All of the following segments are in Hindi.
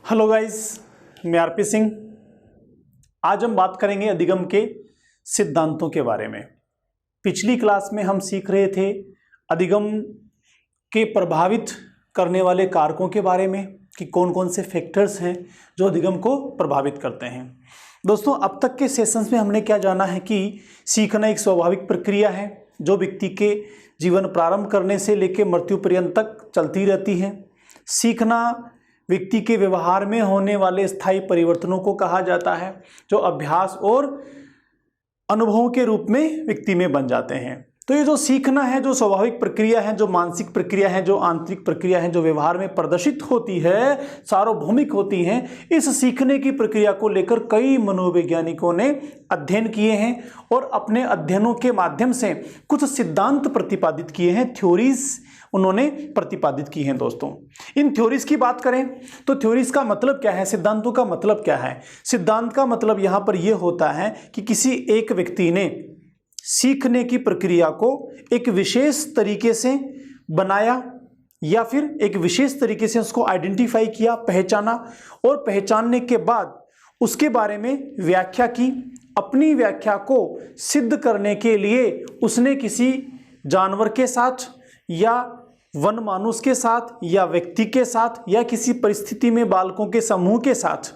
हेलो गाइस, मैं आरपी सिंह। आज हम बात करेंगे अधिगम के सिद्धांतों के बारे में। पिछली क्लास में हम सीख रहे थे अधिगम के प्रभावित करने वाले कारकों के बारे में कि कौन कौन से फैक्टर्स हैं जो अधिगम को प्रभावित करते हैं। दोस्तों, अब तक के सेशंस में हमने क्या जाना है कि सीखना एक स्वाभाविक प्रक्रिया है जो व्यक्ति के जीवन प्रारंभ करने से लेकर मृत्यु पर्यंत तक चलती रहती है। सीखना व्यक्ति के व्यवहार में होने वाले स्थायी परिवर्तनों को कहा जाता है जो अभ्यास और अनुभवों के रूप में व्यक्ति में बन जाते हैं। तो ये जो सीखना है, जो स्वाभाविक प्रक्रिया है, जो मानसिक प्रक्रिया है, जो आंतरिक प्रक्रिया है, जो व्यवहार में प्रदर्शित होती है, सार्वभौमिक होती हैं, इस सीखने की प्रक्रिया को लेकर कई मनोवैज्ञानिकों ने अध्ययन किए हैं और अपने अध्ययनों के माध्यम से कुछ सिद्धांत प्रतिपादित किए हैं, थ्योरीज उन्होंने प्रतिपादित की हैं। दोस्तों, इन थ्योरीज की बात करें तो थ्योरीज का मतलब क्या है, सिद्धांतों का मतलब क्या है? सिद्धांत का मतलब यहां पर यह होता है कि किसी एक व्यक्ति ने सीखने की प्रक्रिया को एक विशेष तरीके से बनाया या फिर एक विशेष तरीके से उसको आइडेंटिफाई किया, पहचाना, और पहचानने के बाद उसके बारे में व्याख्या की। अपनी व्याख्या को सिद्ध करने के लिए उसने किसी जानवर के साथ या वन मानुष के साथ या व्यक्ति के साथ या किसी परिस्थिति में बालकों के समूह के साथ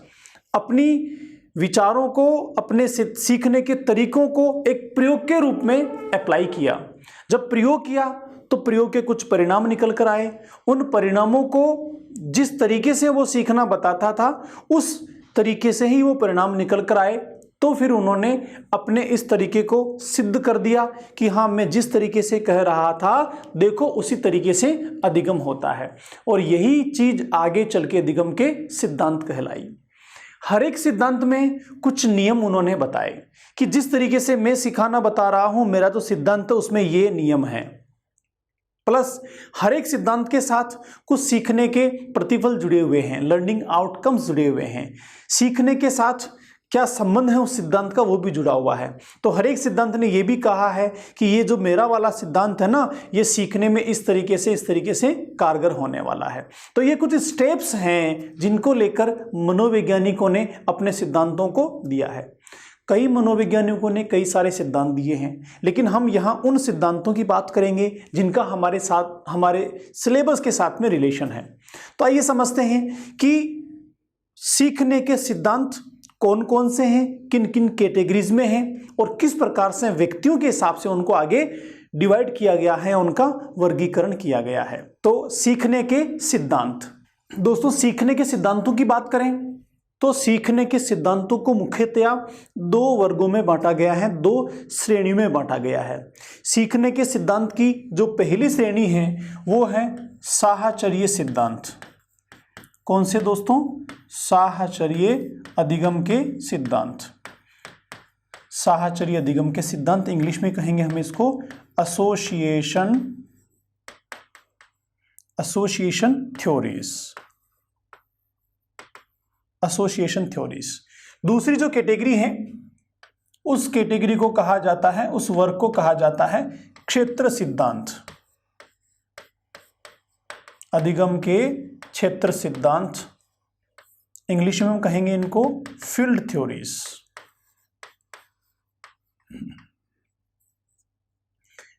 अपनी विचारों को, अपने सीखने के तरीकों को एक प्रयोग के रूप में अप्लाई किया। जब प्रयोग किया तो प्रयोग के कुछ परिणाम निकल कर आए। उन परिणामों को जिस तरीके से वो सीखना बताता था उस तरीके से ही वो परिणाम निकल कर आए। तो फिर उन्होंने अपने इस तरीके को सिद्ध कर दिया कि हाँ, मैं जिस तरीके से कह रहा था देखो उसी तरीके से अधिगम होता है। और यही चीज आगे चल के अधिगम के सिद्धांत कहलाई। हर एक सिद्धांत में कुछ नियम उन्होंने बताए कि जिस तरीके से मैं सिखाना बता रहा हूं, मेरा जो सिद्धांत है उसमें ये नियम है। प्लस हर एक सिद्धांत के साथ कुछ सीखने के प्रतिफल जुड़े हुए हैं, लर्निंग आउटकम्स जुड़े हुए हैं। सीखने के साथ क्या संबंध है उस सिद्धांत का, वो भी जुड़ा हुआ है। तो हर एक सिद्धांत ने ये भी कहा है कि ये जो मेरा वाला सिद्धांत है ना, ये सीखने में इस तरीके से कारगर होने वाला है। तो ये कुछ स्टेप्स हैं जिनको लेकर मनोवैज्ञानिकों ने अपने सिद्धांतों को दिया है। कई मनोवैज्ञानिकों ने कई सारे सिद्धांत दिए हैं, लेकिन हम यहाँ उन सिद्धांतों की बात करेंगे जिनका हमारे साथ, हमारे सिलेबस के साथ में रिलेशन है। तो आइए समझते हैं कि सीखने के सिद्धांत कौन कौन से हैं, किन किन कैटेगरीज में हैं और किस प्रकार से व्यक्तियों के हिसाब से उनको आगे डिवाइड किया गया है, उनका वर्गीकरण किया गया है। तो सीखने के सिद्धांत। दोस्तों, सीखने के सिद्धांतों की बात करें तो सीखने के सिद्धांतों को मुख्यतया दो वर्गों में बांटा गया है, दो श्रेणियों में बांटा गया है। सीखने के सिद्धांत की जो पहली श्रेणी है वो है साहचर्य सिद्धांत। कौन से दोस्तों? साहचर्य अधिगम के सिद्धांत। साहचर्य अधिगम के सिद्धांत, इंग्लिश में कहेंगे हम इसको एसोसिएशन थ्योरीज। Association theories. दूसरी जो कैटेगरी है उस कैटेगरी को कहा जाता है, उस वर्ग को कहा जाता है क्षेत्र सिद्धांत। अधिगम के क्षेत्र सिद्धांत, इंग्लिश में हम कहेंगे इनको फील्ड थ्योरीज।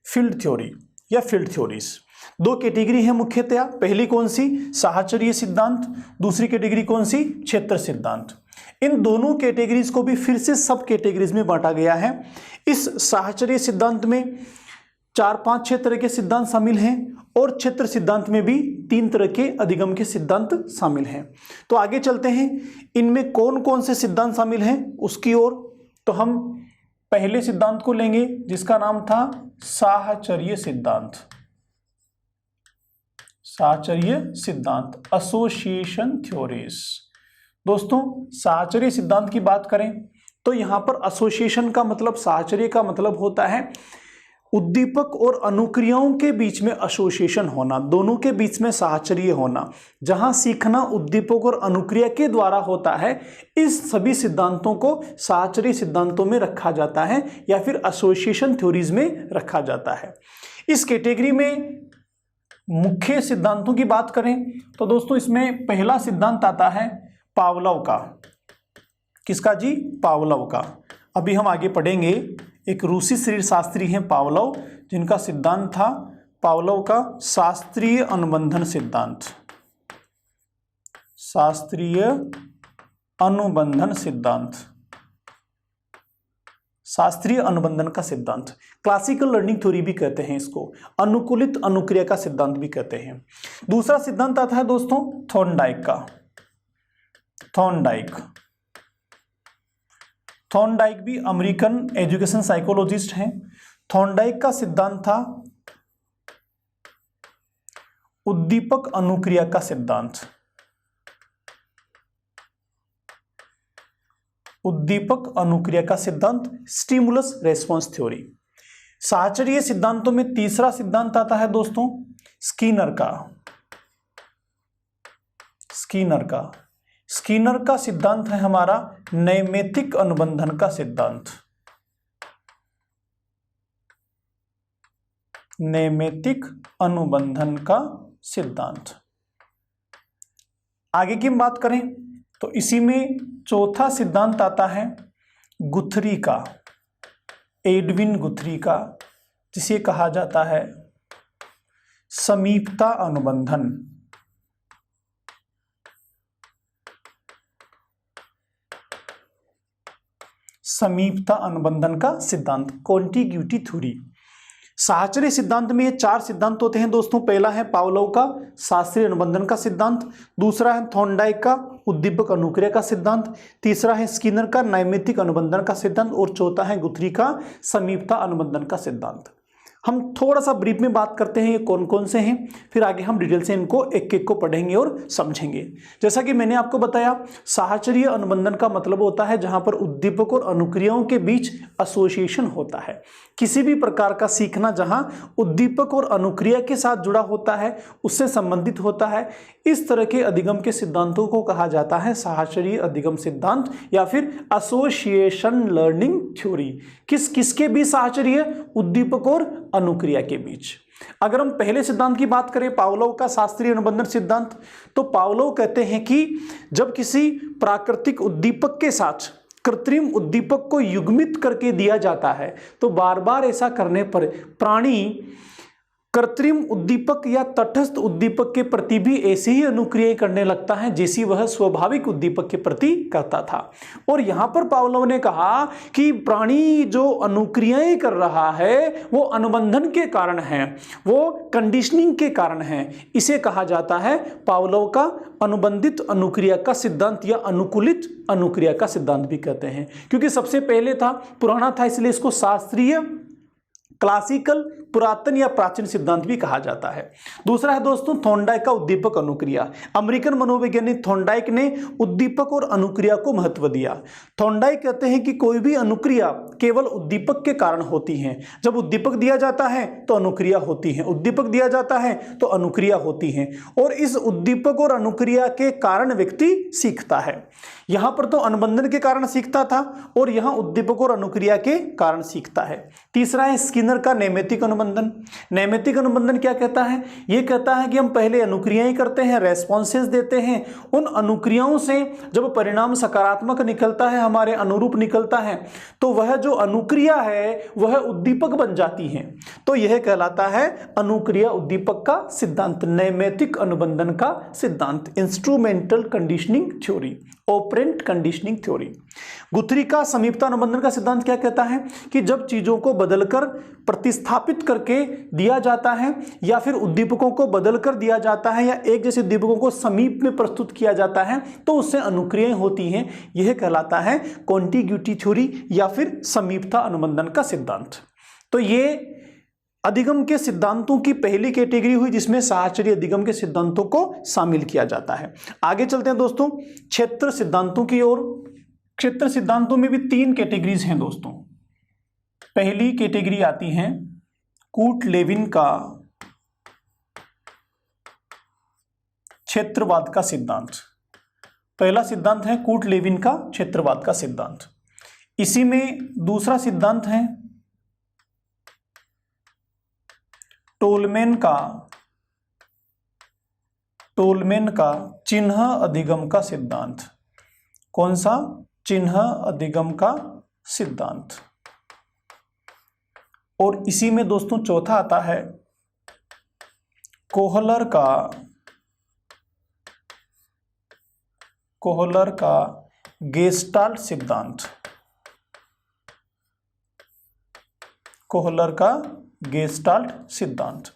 फील्ड थ्योरी या फील्ड थ्योरीज दो कैटेगरी है मुख्यतया। पहली कौन सी? साहचर्य सिद्धांत। दूसरी कैटेगरी कौन सी? क्षेत्र सिद्धांत। इन दोनों कैटेगरीज को भी फिर से सब कैटेगरीज में बांटा गया है। इस साहचर्य सिद्धांत में 4-5-6 तरह के सिद्धांत शामिल हैं और क्षेत्र सिद्धांत में भी 3 तरह के अधिगम के सिद्धांत शामिल हैं। तो आगे चलते हैं, इनमें कौन कौन से सिद्धांत शामिल हैं उसकी ओर। तो हम पहले सिद्धांत को लेंगे जिसका नाम था साहचर्य सिद्धांत। साहचर्य सिद्धांत, एसोसिएशन थ्योरीज। दोस्तों, साहचर्य सिद्धांत की बात करें तो यहां पर एसोसिएशन का मतलब, साहचर्य का मतलब होता है उद्दीपक और अनुक्रियाओं के बीच में एसोसिएशन होना, दोनों के बीच में साहचर्य होना। जहां सीखना उद्दीपक और अनुक्रिया के द्वारा होता है, इस सभी सिद्धांतों को साहचर्य सिद्धांतों में रखा जाता है या फिर एसोसिएशन थ्योरीज में रखा जाता है। इस कैटेगरी में मुख्य सिद्धांतों की बात करें तो दोस्तों इसमें पहला सिद्धांत आता है पावलोव का। किसका जी? पावलोव का। अभी हम आगे पढ़ेंगे, एक रूसी शरीर शास्त्री हैं पावलोव, जिनका सिद्धांत था पावलोव का शास्त्रीय अनुबंधन सिद्धांत। शास्त्रीय अनुबंधन सिद्धांत, शास्त्रीय अनुबंधन का सिद्धांत, क्लासिकल लर्निंग थ्योरी भी कहते हैं इसको, अनुकूलित अनुक्रिया का सिद्धांत भी कहते हैं। दूसरा सिद्धांत आता है दोस्तों थॉर्नडाइक का। थॉर्नडाइक भी अमेरिकन एजुकेशन साइकोलॉजिस्ट हैं। थॉर्नडाइक का सिद्धांत था उद्दीपक अनुक्रिया का सिद्धांत। उद्दीपक अनुक्रिया का सिद्धांत, स्टिमुलस रेस्पॉन्स थ्योरी। साहचर्य सिद्धांतों में तीसरा सिद्धांत आता है दोस्तों स्किनर का। स्किनर का सिद्धांत है हमारा नैमित्तिक अनुबंधन का सिद्धांत। नैमित्तिक अनुबंधन का सिद्धांत। आगे की हम बात करें तो इसी में चौथा सिद्धांत आता है गुथरी का, एडविन गुथरी का, जिसे कहा जाता है समीपता अनुबंधन। समीपता अनुबंधन का सिद्धांत, कॉन्टिग्यूटी थ्योरी। साहचर्य सिद्धांत में ये चार सिद्धांत होते हैं दोस्तों। पहला है पावलोव का शास्त्रीय अनुबंधन का सिद्धांत, दूसरा है थॉर्नडाइक का उद्दीपक अनुक्रिया का सिद्धांत, तीसरा है स्किनर का नैमित्तिक अनुबंधन का सिद्धांत और चौथा है गुथरी का समीपता अनुबंधन का सिद्धांत। हम थोड़ा सा ब्रीफ में बात करते हैं ये कौन कौन से हैं, फिर आगे हम डिटेल से इनको एक एक को पढ़ेंगे और समझेंगे। जैसा कि मैंने आपको बताया, साहचर्य अनुबंधन का मतलब होता है जहां पर उद्दीपक और अनुक्रियाओं के बीच एसोसिएशन होता है। किसी भी प्रकार का सीखना जहां उद्दीपक और अनुक्रिया के साथ जुड़ा होता है, उससे संबंधित होता है, इस तरह के अधिगम के सिद्धांतों को कहा जाता है साहचर्य अधिगम सिद्धांत या फिर एसोसिएशन लर्निंग थ्योरी। किसके बीच साहचर्य? उद्दीपक और अनुक्रिया के बीच। अगर हम पहले सिद्धांत की बात करें पावलोव का शास्त्रीय अनुबंधन सिद्धांत, तो पावलोव कहते हैं कि जब किसी प्राकृतिक उद्दीपक के साथ कृत्रिम उद्दीपक को युग्मित करके दिया जाता है तो बार बार ऐसा करने पर प्राणी कृत्रिम उद्दीपक या तटस्थ उद्दीपक के प्रति भी ऐसी ही अनुक्रियाएं करने लगता है जैसी वह स्वाभाविक उद्दीपक के प्रति करता था। और यहां पर पावलोव ने कहा कि प्राणी जो अनुक्रियाएं कर रहा है वो अनुबंधन के कारण है, वो कंडीशनिंग के कारण है। इसे कहा जाता है पावलोव का अनुबंधित अनुक्रिया का सिद्धांत या अनुकूलित अनुक्रिया का सिद्धांत भी कहते हैं, क्योंकि सबसे पहले था, पुराना था, इसलिए इसको शास्त्रीय, क्लासिकल, पुरातन या प्राचीन सिद्धांत भी कहा जाता है। दूसरा है दोस्तों थॉर्नडाइक का उद्दीपक अनुक्रिया। अमेरिकन मनोवैज्ञानिक थॉर्नडाइक ने उद्दीपक और अनुक्रिया को महत्व दिया। थॉर्नडाइक कहते हैं कि कोई भी अनुक्रिया केवल उद्दीपक के कारण होती है। जब उद्दीपक दिया जाता है तो अनुक्रिया होती है, उद्दीपक दिया जाता है तो अनुक्रिया होती है, और इस उद्दीपक और अनुक्रिया के कारण व्यक्ति सीखता है। यहां पर तो अनुबंधन के कारण सीखता था और यहां उद्दीपक और अनुक्रिया के कारण सीखता है। तीसरा है स्किनर का नैमित्तिक अनुबंधन। नैमित्तिक अनुबंधन क्या कहता है? यह कहता है कि हम पहले अनुक्रियाएं करते हैं, रेस्पॉन्सेस देते हैं, उन अनुक्रियाओं से जब परिणाम सकारात्मक निकलता है, हमारे अनुरूप निकलता है, तो वह जो अनुक्रिया है वह उद्दीपक बन जाती है। तो यह कहलाता है अनुक्रिया उद्दीपक का सिद्धांत, नैमित्तिक अनुबंधन का सिद्धांत, instrumental conditioning theory, operant conditioning theory. गुथरी का समीपता अनुबंधन का सिद्धांत क्या कहता है कि जब चीजों को बदलकर प्रतिस्थापित करके दिया जाता है या फिर उद्दीपकों को बदलकर दिया जाता है या एक जैसे उद्दीपकों को समीप में प्रस्तुत किया जाता है तो उससे अनुक्रियाएं होती हैं, यह कहलाता है कॉन्टिग्यूटी थ्योरी या फिर समीपता अनुबंधन का सिद्धांत। तो ये अधिगम के सिद्धांतों की पहली कैटेगरी हुई जिसमें साहचर्य अधिगम के सिद्धांतों को शामिल किया जाता है। आगे चलते हैं दोस्तों क्षेत्र सिद्धांतों की ओर। क्षेत्र सिद्धांतों में भी 3 कैटेगरीज हैं दोस्तों। पहली कैटेगरी आती है कूट लेविन का क्षेत्रवाद का सिद्धांत। पहला सिद्धांत है कूट लेविन का क्षेत्रवाद का सिद्धांत। इसी में दूसरा सिद्धांत है टोलमैन का चिन्ह अधिगम का सिद्धांत। कौन सा? चिन्ह अधिगम का सिद्धांत। और इसी में दोस्तों चौथा आता है कोहलर का गेस्टाल्ट सिद्धांत। कोहलर का गेस्टाल्ट सिद्धांत।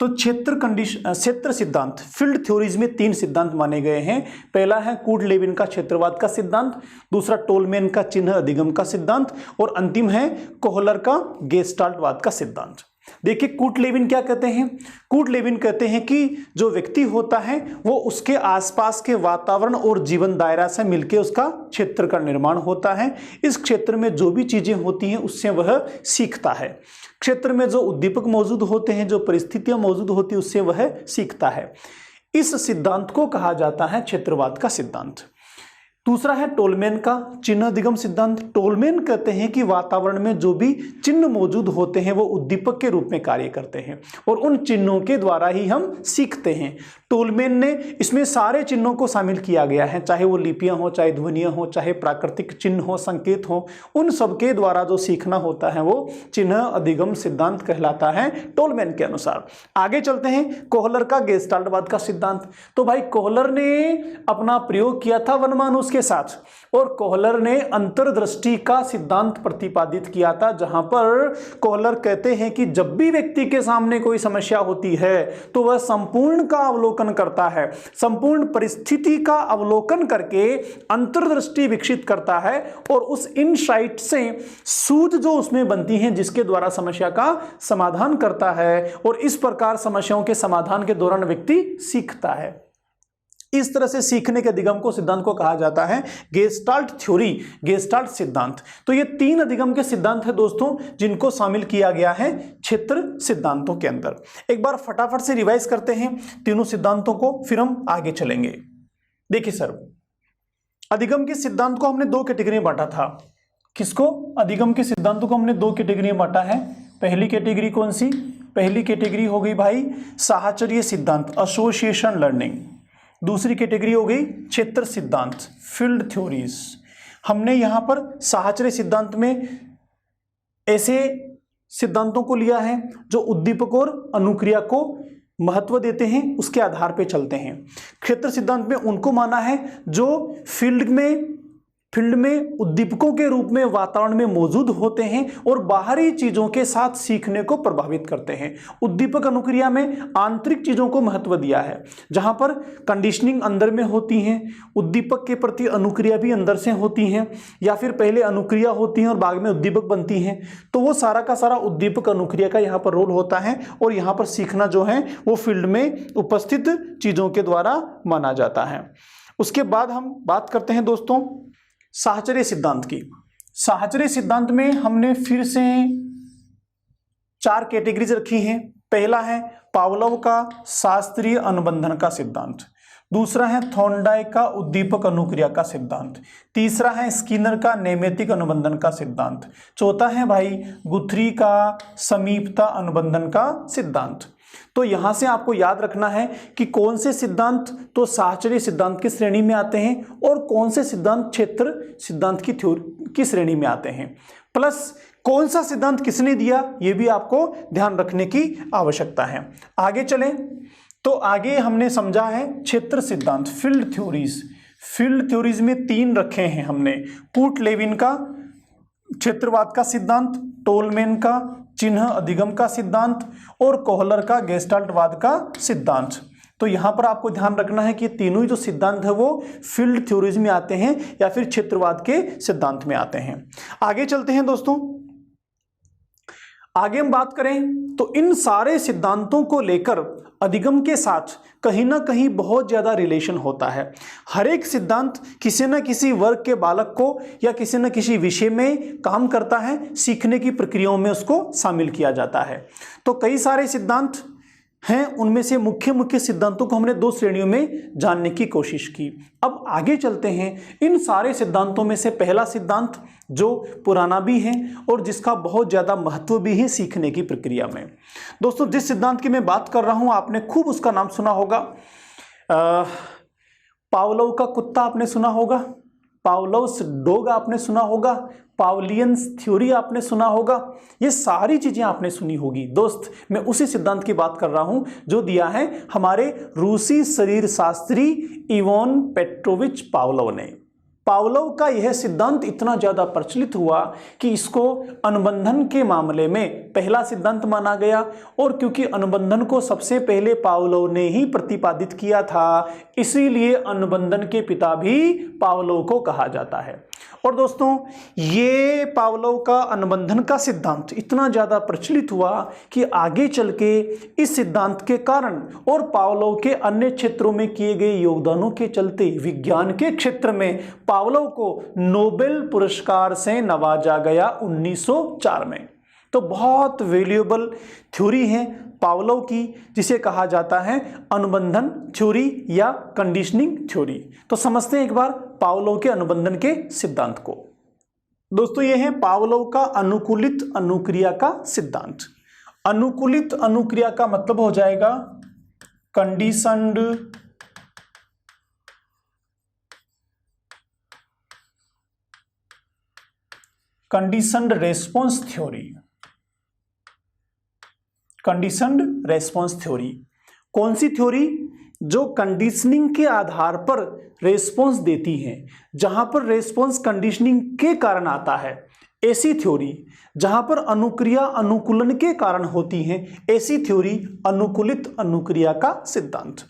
तो क्षेत्र सिद्धांत, फील्ड थ्योरीज में 3 सिद्धांत माने गए हैं। पहला है कूट लेविन का क्षेत्रवाद का सिद्धांत, दूसरा टोलमैन का चिन्ह अधिगम का सिद्धांत, और अंतिम है कोहलर का गेस्टाल्टवाद का सिद्धांत। देखिए कूट लेविन क्या कहते हैं? कूट लेविन कहते हैं कि जो व्यक्ति होता है वो उसके आसपास के वातावरण और जीवन दायरा से मिलकर उसका क्षेत्र का निर्माण होता है। इस क्षेत्र में जो भी चीजें होती हैं उससे वह सीखता है। क्षेत्र में जो उद्दीपक मौजूद होते हैं, जो परिस्थितियां मौजूद होती है, उससे वह सीखता है। इस सिद्धांत को कहा जाता है क्षेत्रवाद का सिद्धांत। दूसरा है टोलमैन का चिन्ह अधिगम सिद्धांत। टोलमैन कहते हैं कि वातावरण में जो भी चिन्ह मौजूद होते हैं वो उद्दीपक के रूप में कार्य करते हैं और उन चिन्हों के द्वारा ही हम सीखते हैं। टोलमैन ने इसमें सारे चिन्हों को शामिल किया गया है, चाहे वो लिपियां हो, चाहे ध्वनियां हो, चाहे प्राकृतिक चिन्ह हो, संकेत हो, उन सबके द्वारा जो सीखना होता है वो चिन्ह अधिगम सिद्धांत कहलाता है टोलमैन के अनुसार। आगे चलते हैं कोहलर का गेस्टाल्टवाद का सिद्धांत। तो भाई कोहलर ने अपना प्रयोग किया था वनमानुष के साथ, और कोहलर ने अंतर्दृष्टि का सिद्धांत प्रतिपादित किया था, जहां पर कोहलर कहते हैं कि जब भी व्यक्ति के सामने कोई समस्या होती है तो वह संपूर्ण का अवलोकन करता है, संपूर्ण परिस्थिति का अवलोकन करके अंतर्दृष्टि विकसित करता है और उस इनसाइट से सूझ जो उसमें बनती है जिसके द्वारा समस्या का समाधान करता है, और इस प्रकार समस्याओं के समाधान के दौरान व्यक्ति सीखता है। इस तरह से सीखने के अधिगम को सिद्धांत को कहा जाता है गेस्टाल्ट थ्योरी, गेस्टाल्ट सिद्धांत। तो ये 3 अधिगम के सिद्धांत है दोस्तों जिनको शामिल किया गया है क्षेत्र सिद्धांतों के अंदर। एक बार फटाफट से रिवाइज करते हैं तीनों सिद्धांतों को, फिर हम आगे चलेंगे। देखिए सर, अधिगम के सिद्धांत को हमने 2 कैटेगरी में बांटा था। किसको? अधिगम के सिद्धांतों को हमने 2 कैटेगरी में बांटा है। पहली कैटेगरी कौन सी? पहली कैटेगरी हो गई भाई साहचर्य सिद्धांत, एसोसिएशन लर्निंग। दूसरी कैटेगरी हो गई क्षेत्र सिद्धांत, फील्ड थ्योरीज। हमने यहां पर साहचर्य सिद्धांत में ऐसे सिद्धांतों को लिया है जो उद्दीपक और अनुक्रिया को महत्व देते हैं, उसके आधार पर चलते हैं। क्षेत्र सिद्धांत में उनको माना है जो फील्ड में उद्दीपकों के रूप में वातावरण में मौजूद होते हैं और बाहरी चीजों के साथ सीखने को प्रभावित करते हैं। उद्दीपक अनुक्रिया में आंतरिक चीजों को महत्व दिया है, जहां पर कंडीशनिंग अंदर में होती है, उद्दीपक के प्रति अनुक्रिया भी अंदर से होती है, या फिर पहले अनुक्रिया होती है और बाद में उद्दीपक बनती है। तो वो सारा का सारा उद्दीपक अनुक्रिया का यहाँ पर रोल होता है, और यहाँ पर सीखना जो है वो फील्ड में उपस्थित चीजों के द्वारा माना जाता है। उसके बाद हम बात करते हैं दोस्तों साहचर्य सिद्धांत की। साहचर्य सिद्धांत में हमने फिर से 4 कैटेगरीज रखी हैं। पहला है पावलोव का शास्त्रीय अनुबंधन का सिद्धांत, दूसरा है थॉर्नडाइक का उद्दीपक अनुक्रिया का सिद्धांत, तीसरा है स्किनर का नैमित्तिक अनुबंधन का सिद्धांत, चौथा है भाई गुथरी का समीपता अनुबंधन का सिद्धांत। तो यहां से आपको याद रखना है कि कौन से सिद्धांत तो साहचर्य सिद्धांत की श्रेणी में आते हैं और कौन से सिद्धांत क्षेत्र सिद्धांत की श्रेणी में आते हैं, प्लस कौन सा सिद्धांत किसने दिया ये भी आपको ध्यान रखने की आवश्यकता है। आगे चलें तो आगे हमने समझा है क्षेत्र सिद्धांत, फील्ड थ्योरीज। फील्ड थ्योरीज में 3 रखे हैं हमने, कूट लेविन का क्षेत्रवाद का सिद्धांत, टोलमैन का चिन्ह अधिगम का सिद्धांत और कोहलर का गेस्टाल्टवाद का सिद्धांत। तो यहां पर आपको ध्यान रखना है कि तीनों ही जो सिद्धांत है वो फील्ड थ्योरीज में आते हैं या फिर क्षेत्रवाद के सिद्धांत में आते हैं। आगे चलते हैं दोस्तों, आगे हम बात करें तो इन सारे सिद्धांतों को लेकर अधिगम के साथ कहीं ना कहीं बहुत ज्यादा रिलेशन होता है। हर एक सिद्धांत किसी न किसी वर्ग के बालक को या किसी न किसी विषय में काम करता है, सीखने की प्रक्रियाओं में उसको शामिल किया जाता है। तो कई सारे सिद्धांत हैं, उनमें से मुख्य सिद्धांतों को हमने 2 श्रेणियों में जानने की कोशिश की। अब आगे चलते हैं। इन सारे सिद्धांतों में से पहला सिद्धांत जो पुराना भी है और जिसका बहुत ज़्यादा महत्व भी है सीखने की प्रक्रिया में। दोस्तों जिस सिद्धांत की मैं बात कर रहा हूँ आपने खूब उसका नाम सुना होगा, पावलोव का कुत्ता आपने सुना होगा। पावलोव्स डॉग आपने सुना होगा, पावलियंस थ्योरी आपने सुना होगा, ये सारी चीजें आपने सुनी होगी। दोस्त, मैं उसी सिद्धांत की बात कर रहा हूं जो दिया है हमारे रूसी शरीर शास्त्री इवान पेट्रोविच पावलोव ने। पावलोव का यह सिद्धांत इतना ज्यादा प्रचलित हुआ कि इसको अनुबंधन के मामले में पहला सिद्धांत माना गया, और क्योंकि अनुबंधन को सबसे पहले पावलोव ने ही प्रतिपादित किया था, इसीलिए अनुबंधन के पिता भी पावलोव को कहा जाता है। और दोस्तों, ये पावलोव का अनुबंधन का सिद्धांत इतना ज्यादा प्रचलित हुआ कि आगे चल के इस सिद्धांत के कारण और पावलोव के अन्य क्षेत्रों में किए गए योगदानों के चलते विज्ञान के क्षेत्र में पावलोव को नोबेल पुरस्कार से नवाजा गया 1904 में। तो बहुत वैल्यूएबल थ्योरी है पावलोव की, जिसे कहा जाता है अनुबंधन थ्योरी या कंडीशनिंग थ्योरी। तो समझते हैं एक बार पावलोव के अनुबंधन के सिद्धांत को। दोस्तों, यह है पावलोव का अनुकूलित अनुक्रिया का सिद्धांत। अनुकूलित अनुक्रिया का मतलब हो जाएगा conditioned response theory. Conditioned response theory कौन सी थ्योरी? जो कंडीशनिंग के आधार पर रेस्पॉन्स देती है, जहां पर रेस्पॉन्स कंडीशनिंग के कारण आता है, ऐसी थ्योरी। जहां पर अनुक्रिया अनुकूलन के कारण होती है, ऐसी थ्योरी अनुकूलित अनुक्रिया का सिद्धांत।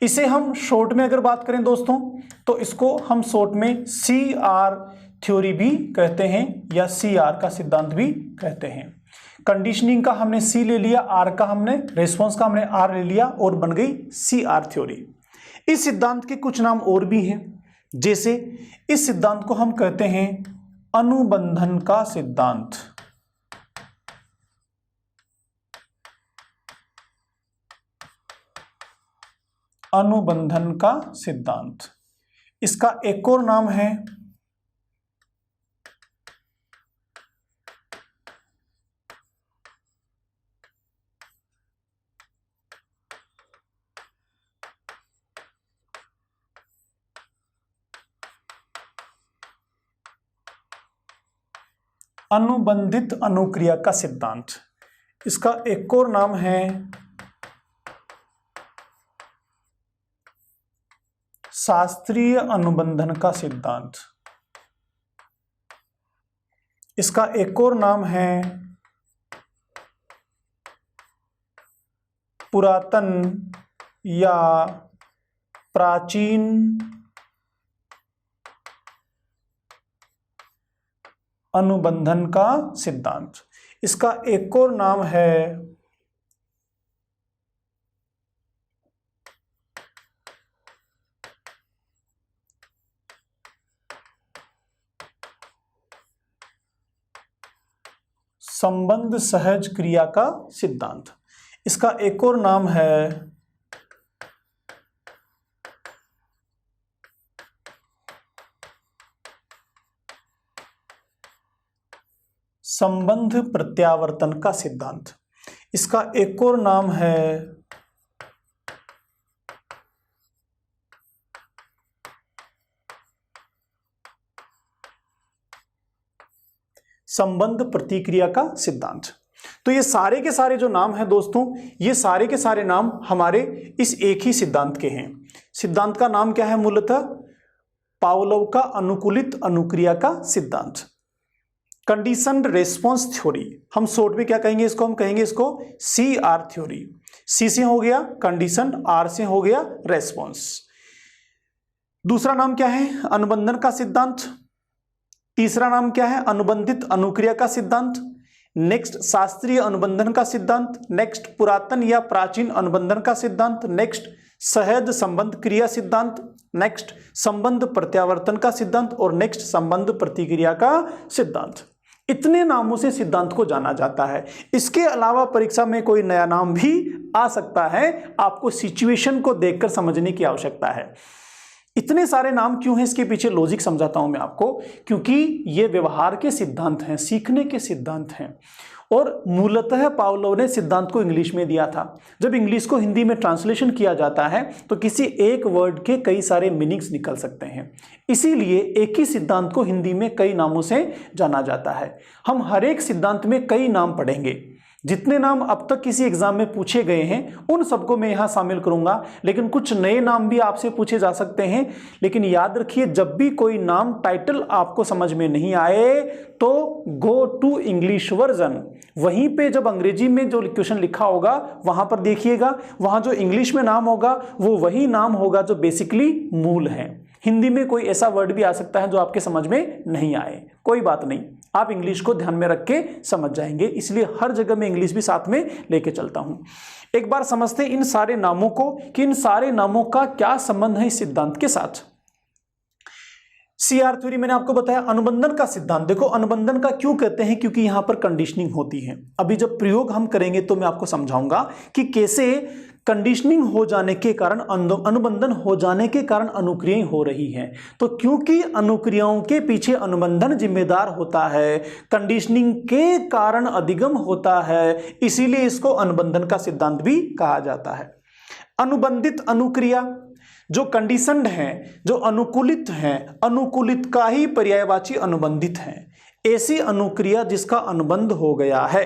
इसे हम शॉर्ट में अगर बात करें दोस्तों, तो इसको हम शॉर्ट में CR थ्योरी भी कहते हैं या CR का सिद्धांत भी कहते हैं। कंडीशनिंग का हमने C ले लिया, R का हमने रेस्पॉन्स का हमने R ले लिया और बन गई CR थ्योरी। इस सिद्धांत के कुछ नाम और भी हैं, जैसे इस सिद्धांत को हम कहते हैं अनुबंधन का सिद्धांत। अनुबंधन का सिद्धांत। इसका एक और नाम है अनुबंधित अनुक्रिया का सिद्धांत। इसका एक और नाम है शास्त्रीय अनुबंधन का सिद्धांत। इसका एक और नाम है पुरातन या प्राचीन अनुबंधन का सिद्धांत। इसका एक और नाम है संबंध सहज क्रिया का सिद्धांत। इसका एक और नाम है संबंध प्रत्यावर्तन का सिद्धांत। इसका एक और नाम है संबंध प्रतिक्रिया का सिद्धांत। तो ये सारे के सारे जो नाम हैं दोस्तों, ये सारे के सारे नाम हमारे इस एक ही सिद्धांत के हैं। सिद्धांत का नाम क्या है? मूलतः पावलोव का अनुकूलित अनुक्रिया का सिद्धांत, कंडीशनड रेस्पॉन्स थ्योरी। हम शॉर्ट में क्या कहेंगे इसको? हम कहेंगे इसको CR थ्योरी। C से हो गया कंडीशन, R से हो गया रेस्पॉन्स। दूसरा नाम क्या है? अनुबंधन का सिद्धांत। तीसरा नाम क्या है? अनुबंधित अनुक्रिया का सिद्धांत। नेक्स्ट शास्त्रीय अनुबंधन का सिद्धांत। नेक्स्ट पुरातन या प्राचीन अनुबंधन का सिद्धांत। नेक्स्ट सहज संबंध क्रिया सिद्धांत। नेक्स्ट संबंध प्रत्यावर्तन का सिद्धांत और नेक्स्ट संबंध प्रतिक्रिया का सिद्धांत। इतने नामों से सिद्धांत को जाना जाता है। इसके अलावा परीक्षा में कोई नया नाम भी आ सकता है, आपको सिचुएशन को देखकर समझने की आवश्यकता है। इतने सारे नाम क्यों हैं, इसके पीछे लॉजिक समझाता हूं मैं आपको। क्योंकि ये व्यवहार के सिद्धांत हैं, सीखने के सिद्धांत हैं। और मूलतः पावलोव ने सिद्धांत को इंग्लिश में दिया था। जब इंग्लिश को हिंदी में ट्रांसलेशन किया जाता है तो किसी एक वर्ड के कई सारे मीनिंग्स निकल सकते हैं। इसीलिए एक ही सिद्धांत को हिंदी में कई नामों से जाना जाता है। हम हर एक सिद्धांत में कई नाम पढ़ेंगे। जितने नाम अब तक किसी एग्जाम में पूछे गए हैं उन सबको मैं यहां शामिल करूंगा, लेकिन कुछ नए नाम भी आपसे पूछे जा सकते हैं। लेकिन याद रखिए, जब भी कोई नाम टाइटल आपको समझ में नहीं आए तो गो टू इंग्लिश वर्जन। वहीं पे जब अंग्रेजी में जो क्वेश्चन लिखा होगा वहां पर देखिएगा, वहां जो इंग्लिश में नाम होगा वो वही नाम होगा जो बेसिकली मूल है। हिंदी में कोई ऐसा वर्ड भी आ सकता है जो आपके समझ में नहीं आए, कोई बात नहीं, आप इंग्लिश को ध्यान में रख के समझ जाएंगे। इसलिए हर जगह मैं इंग्लिश भी साथ में लेके चलता हूं। एक बार समझते हैं इन सारे नामों को कि इन सारे नामों का क्या संबंध है इस सिद्धांत के साथ। CR थ्योरी मैंने आपको बताया, अनुबंधन का सिद्धांत। देखो अनुबंधन का क्यों कहते हैं, क्योंकि यहां पर कंडीशनिंग होती है। अभी जब प्रयोग हम करेंगे तो मैं आपको समझाऊंगा कि कैसे कंडीशनिंग हो जाने के कारण, अनुबंधन हो जाने के कारण अनुक्रियाएं हो रही हैं। तो क्योंकि अनुक्रियाओं के पीछे अनुबंधन जिम्मेदार होता है, कंडीशनिंग के कारण अधिगम होता है, इसीलिए इसको अनुबंधन का सिद्धांत भी कहा जाता है। अनुबंधित अनुक्रिया जो कंडीशनड हैं, जो अनुकूलित हैं, अनुकूलित का ही पर्यायवाची अनुबंधित हैं। ऐसी अनुक्रिया जिसका अनुबंध हो गया है,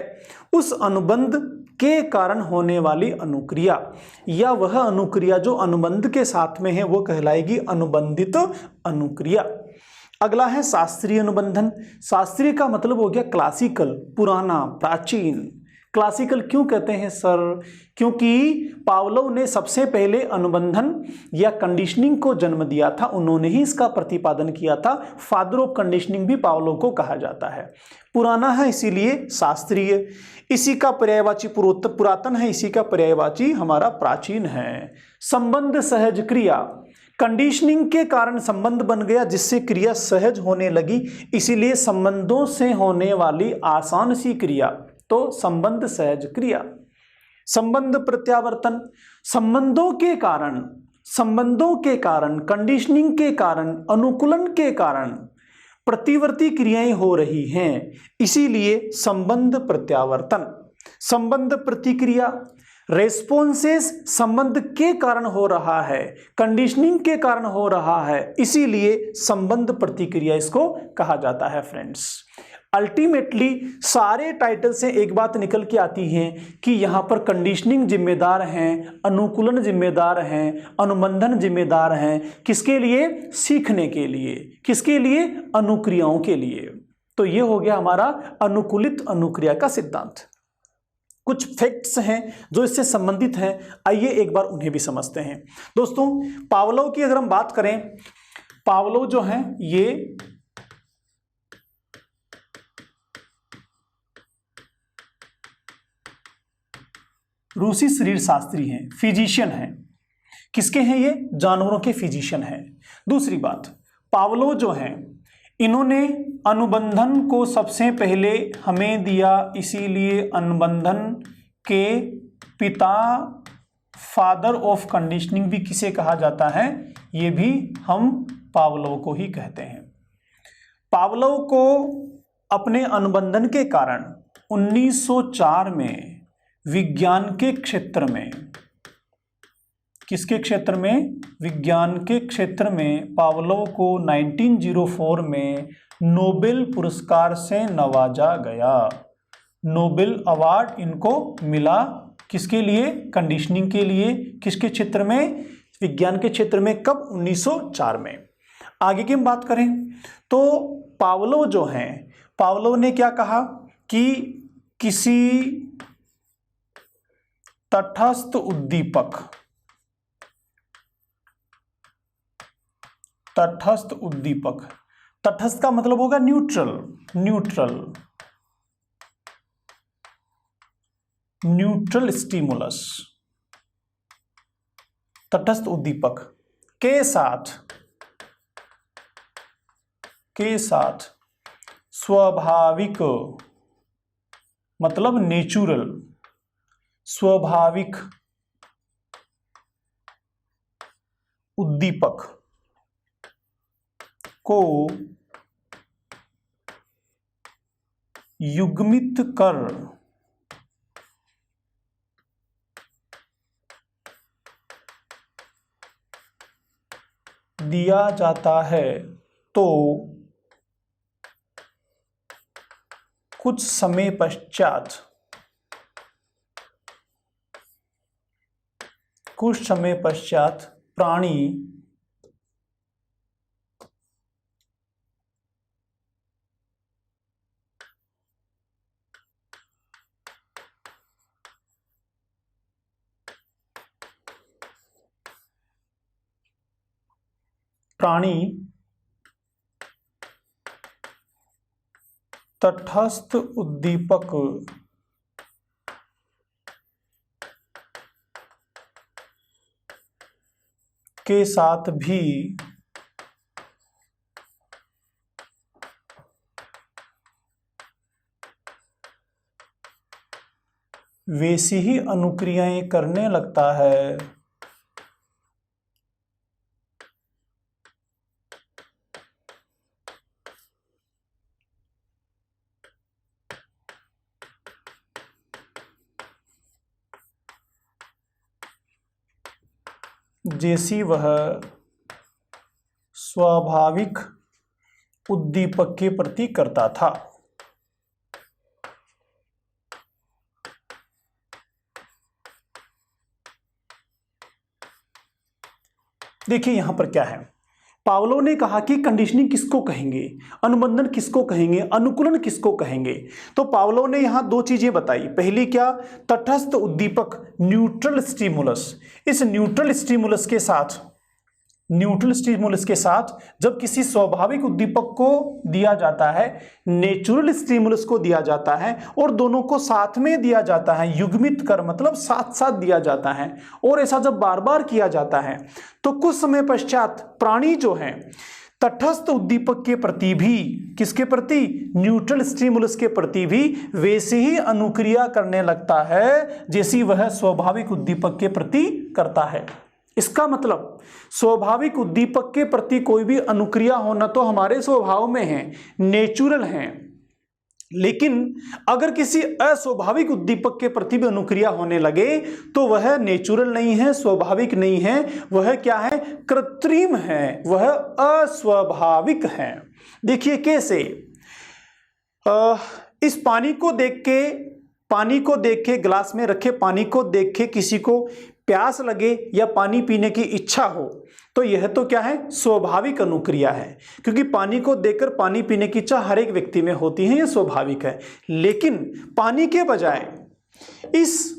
उस अनुबंध के कारण होने वाली अनुक्रिया या वह अनुक्रिया जो अनुबंध के साथ में है वो कहलाएगी अनुबंधित अनुक्रिया। अगला है शास्त्रीय अनुबंधन। शास्त्रीय का मतलब हो गया क्लासिकल, पुराना, प्राचीन। क्लासिकल क्यों कहते हैं सर? क्योंकि पावलोव ने सबसे पहले अनुबंधन या कंडीशनिंग को जन्म दिया था, उन्होंने ही इसका प्रतिपादन किया था। फादर ऑफ कंडीशनिंग भी पावलोव को कहा जाता है। पुराना है इसीलिए शास्त्रीय, इसी का पर्यायवाची पुरातन है, इसी का पर्यायवाची हमारा प्राचीन है। संबंध सहज क्रिया, कंडीशनिंग के कारण संबंध बन गया जिससे क्रिया सहज होने लगी, इसीलिए संबंधों से होने वाली आसान सी क्रिया तो संबंध सहज क्रिया। संबंध प्रत्यावर्तन, संबंधों के कारण, कंडीशनिंग के कारण, अनुकूलन के कारण प्रतिवर्ती क्रियाएं हो रही हैं, इसीलिए संबंध प्रत्यावर्तन। संबंध प्रतिक्रिया, रेस्पॉन्सेस संबंध के कारण हो रहा है, कंडीशनिंग के कारण हो रहा है, इसीलिए संबंध प्रतिक्रिया इसको कहा जाता है। फ्रेंड्स, अल्टीमेटली सारे टाइटल से एक बात निकल के आती है कि यहां पर कंडीशनिंग जिम्मेदार हैं, अनुकूलन जिम्मेदार हैं, अनुबंधन जिम्मेदार हैं। किसके लिए? सीखने के लिए। किसके लिए? अनुक्रियाओं के लिए। तो ये हो गया हमारा अनुकूलित अनुक्रिया का सिद्धांत। कुछ फैक्ट्स हैं जो इससे संबंधित हैं, आइए एक बार उन्हें भी समझते हैं। दोस्तों, पावलोव की अगर हम बात करें, पावलोव जो हैं ये रूसी शरीर शास्त्री हैं, फिजिशियन हैं। किसके हैं ये? जानवरों के फिजिशियन हैं। दूसरी बात, पावलोव जो हैं इन्होंने अनुबंधन को सबसे पहले हमें दिया, इसीलिए अनुबंधन के पिता, फादर ऑफ कंडीशनिंग भी किसे कहा जाता है? ये भी हम पावलोव को ही कहते हैं। पावलोव को अपने अनुबंधन के कारण 1904 में विज्ञान के क्षेत्र में, किसके क्षेत्र में? विज्ञान के क्षेत्र में पावलोव को 1904 में नोबेल पुरस्कार से नवाजा गया। नोबेल अवार्ड इनको मिला, किसके लिए? कंडीशनिंग के लिए। किसके क्षेत्र में? विज्ञान के क्षेत्र में। कब? 1904 में। आगे की हम बात करें तो पावलोव जो हैं, पावलोव ने क्या कहा कि किसी तटस्थ उद्दीपक, तटस्थ उद्दीपक, तटस्थ का मतलब होगा न्यूट्रल, न्यूट्रल स्टिमुलस, तटस्थ उद्दीपक के साथ स्वाभाविक मतलब नेचुरल, स्वाभाविक उद्दीपक को युग्मित कर दिया जाता है तो कुछ समय पश्चात प्राणी तटस्थ उद्दीपक के साथ भी वैसी ही अनुक्रियाएं करने लगता है। जैसी वह स्वाभाविक उद्दीपक के प्रति करता था। देखिए यहां पर क्या है, पावलोव ने कहा कि कंडीशनिंग किसको कहेंगे, अनुबंधन किसको कहेंगे, अनुकूलन किसको कहेंगे। तो पावलोव ने यहां दो चीजें बताई। पहली क्या, तटस्थ उद्दीपक न्यूट्रल स्टिमुलस। इस न्यूट्रल स्टिमुलस के साथ जब किसी स्वाभाविक उद्दीपक को दिया जाता है, नेचुरल स्टिमुलस को दिया जाता है और दोनों को साथ में दिया जाता है, युग्मित कर मतलब साथ साथ दिया जाता है, और ऐसा जब बार बार किया जाता है तो कुछ समय पश्चात प्राणी जो है तटस्थ उद्दीपक के प्रति भी, किसके प्रति, न्यूट्रल स्टिमुलस के प्रति भी वैसे ही अनुक्रिया करने लगता है जैसी वह स्वाभाविक उद्दीपक के प्रति करता है। इसका मतलब स्वाभाविक उद्दीपक के प्रति कोई भी अनुक्रिया होना तो हमारे स्वभाव में है, नेचुरल है, लेकिन अगर किसी अस्वाभाविक उद्दीपक के प्रति भी अनुक्रिया होने लगे तो वह नेचुरल नहीं है, स्वाभाविक नहीं है, वह क्या है, कृत्रिम है, वह अस्वाभाविक है। देखिए कैसे, इस पानी को देख के गिलास में रखे पानी को देख के किसी को प्यास लगे या पानी पीने की इच्छा हो तो यह तो क्या है, स्वाभाविक अनुक्रिया है, क्योंकि पानी को देखकर पानी पीने की इच्छा हर एक व्यक्ति में होती है, यह स्वाभाविक है। लेकिन पानी के बजाय इस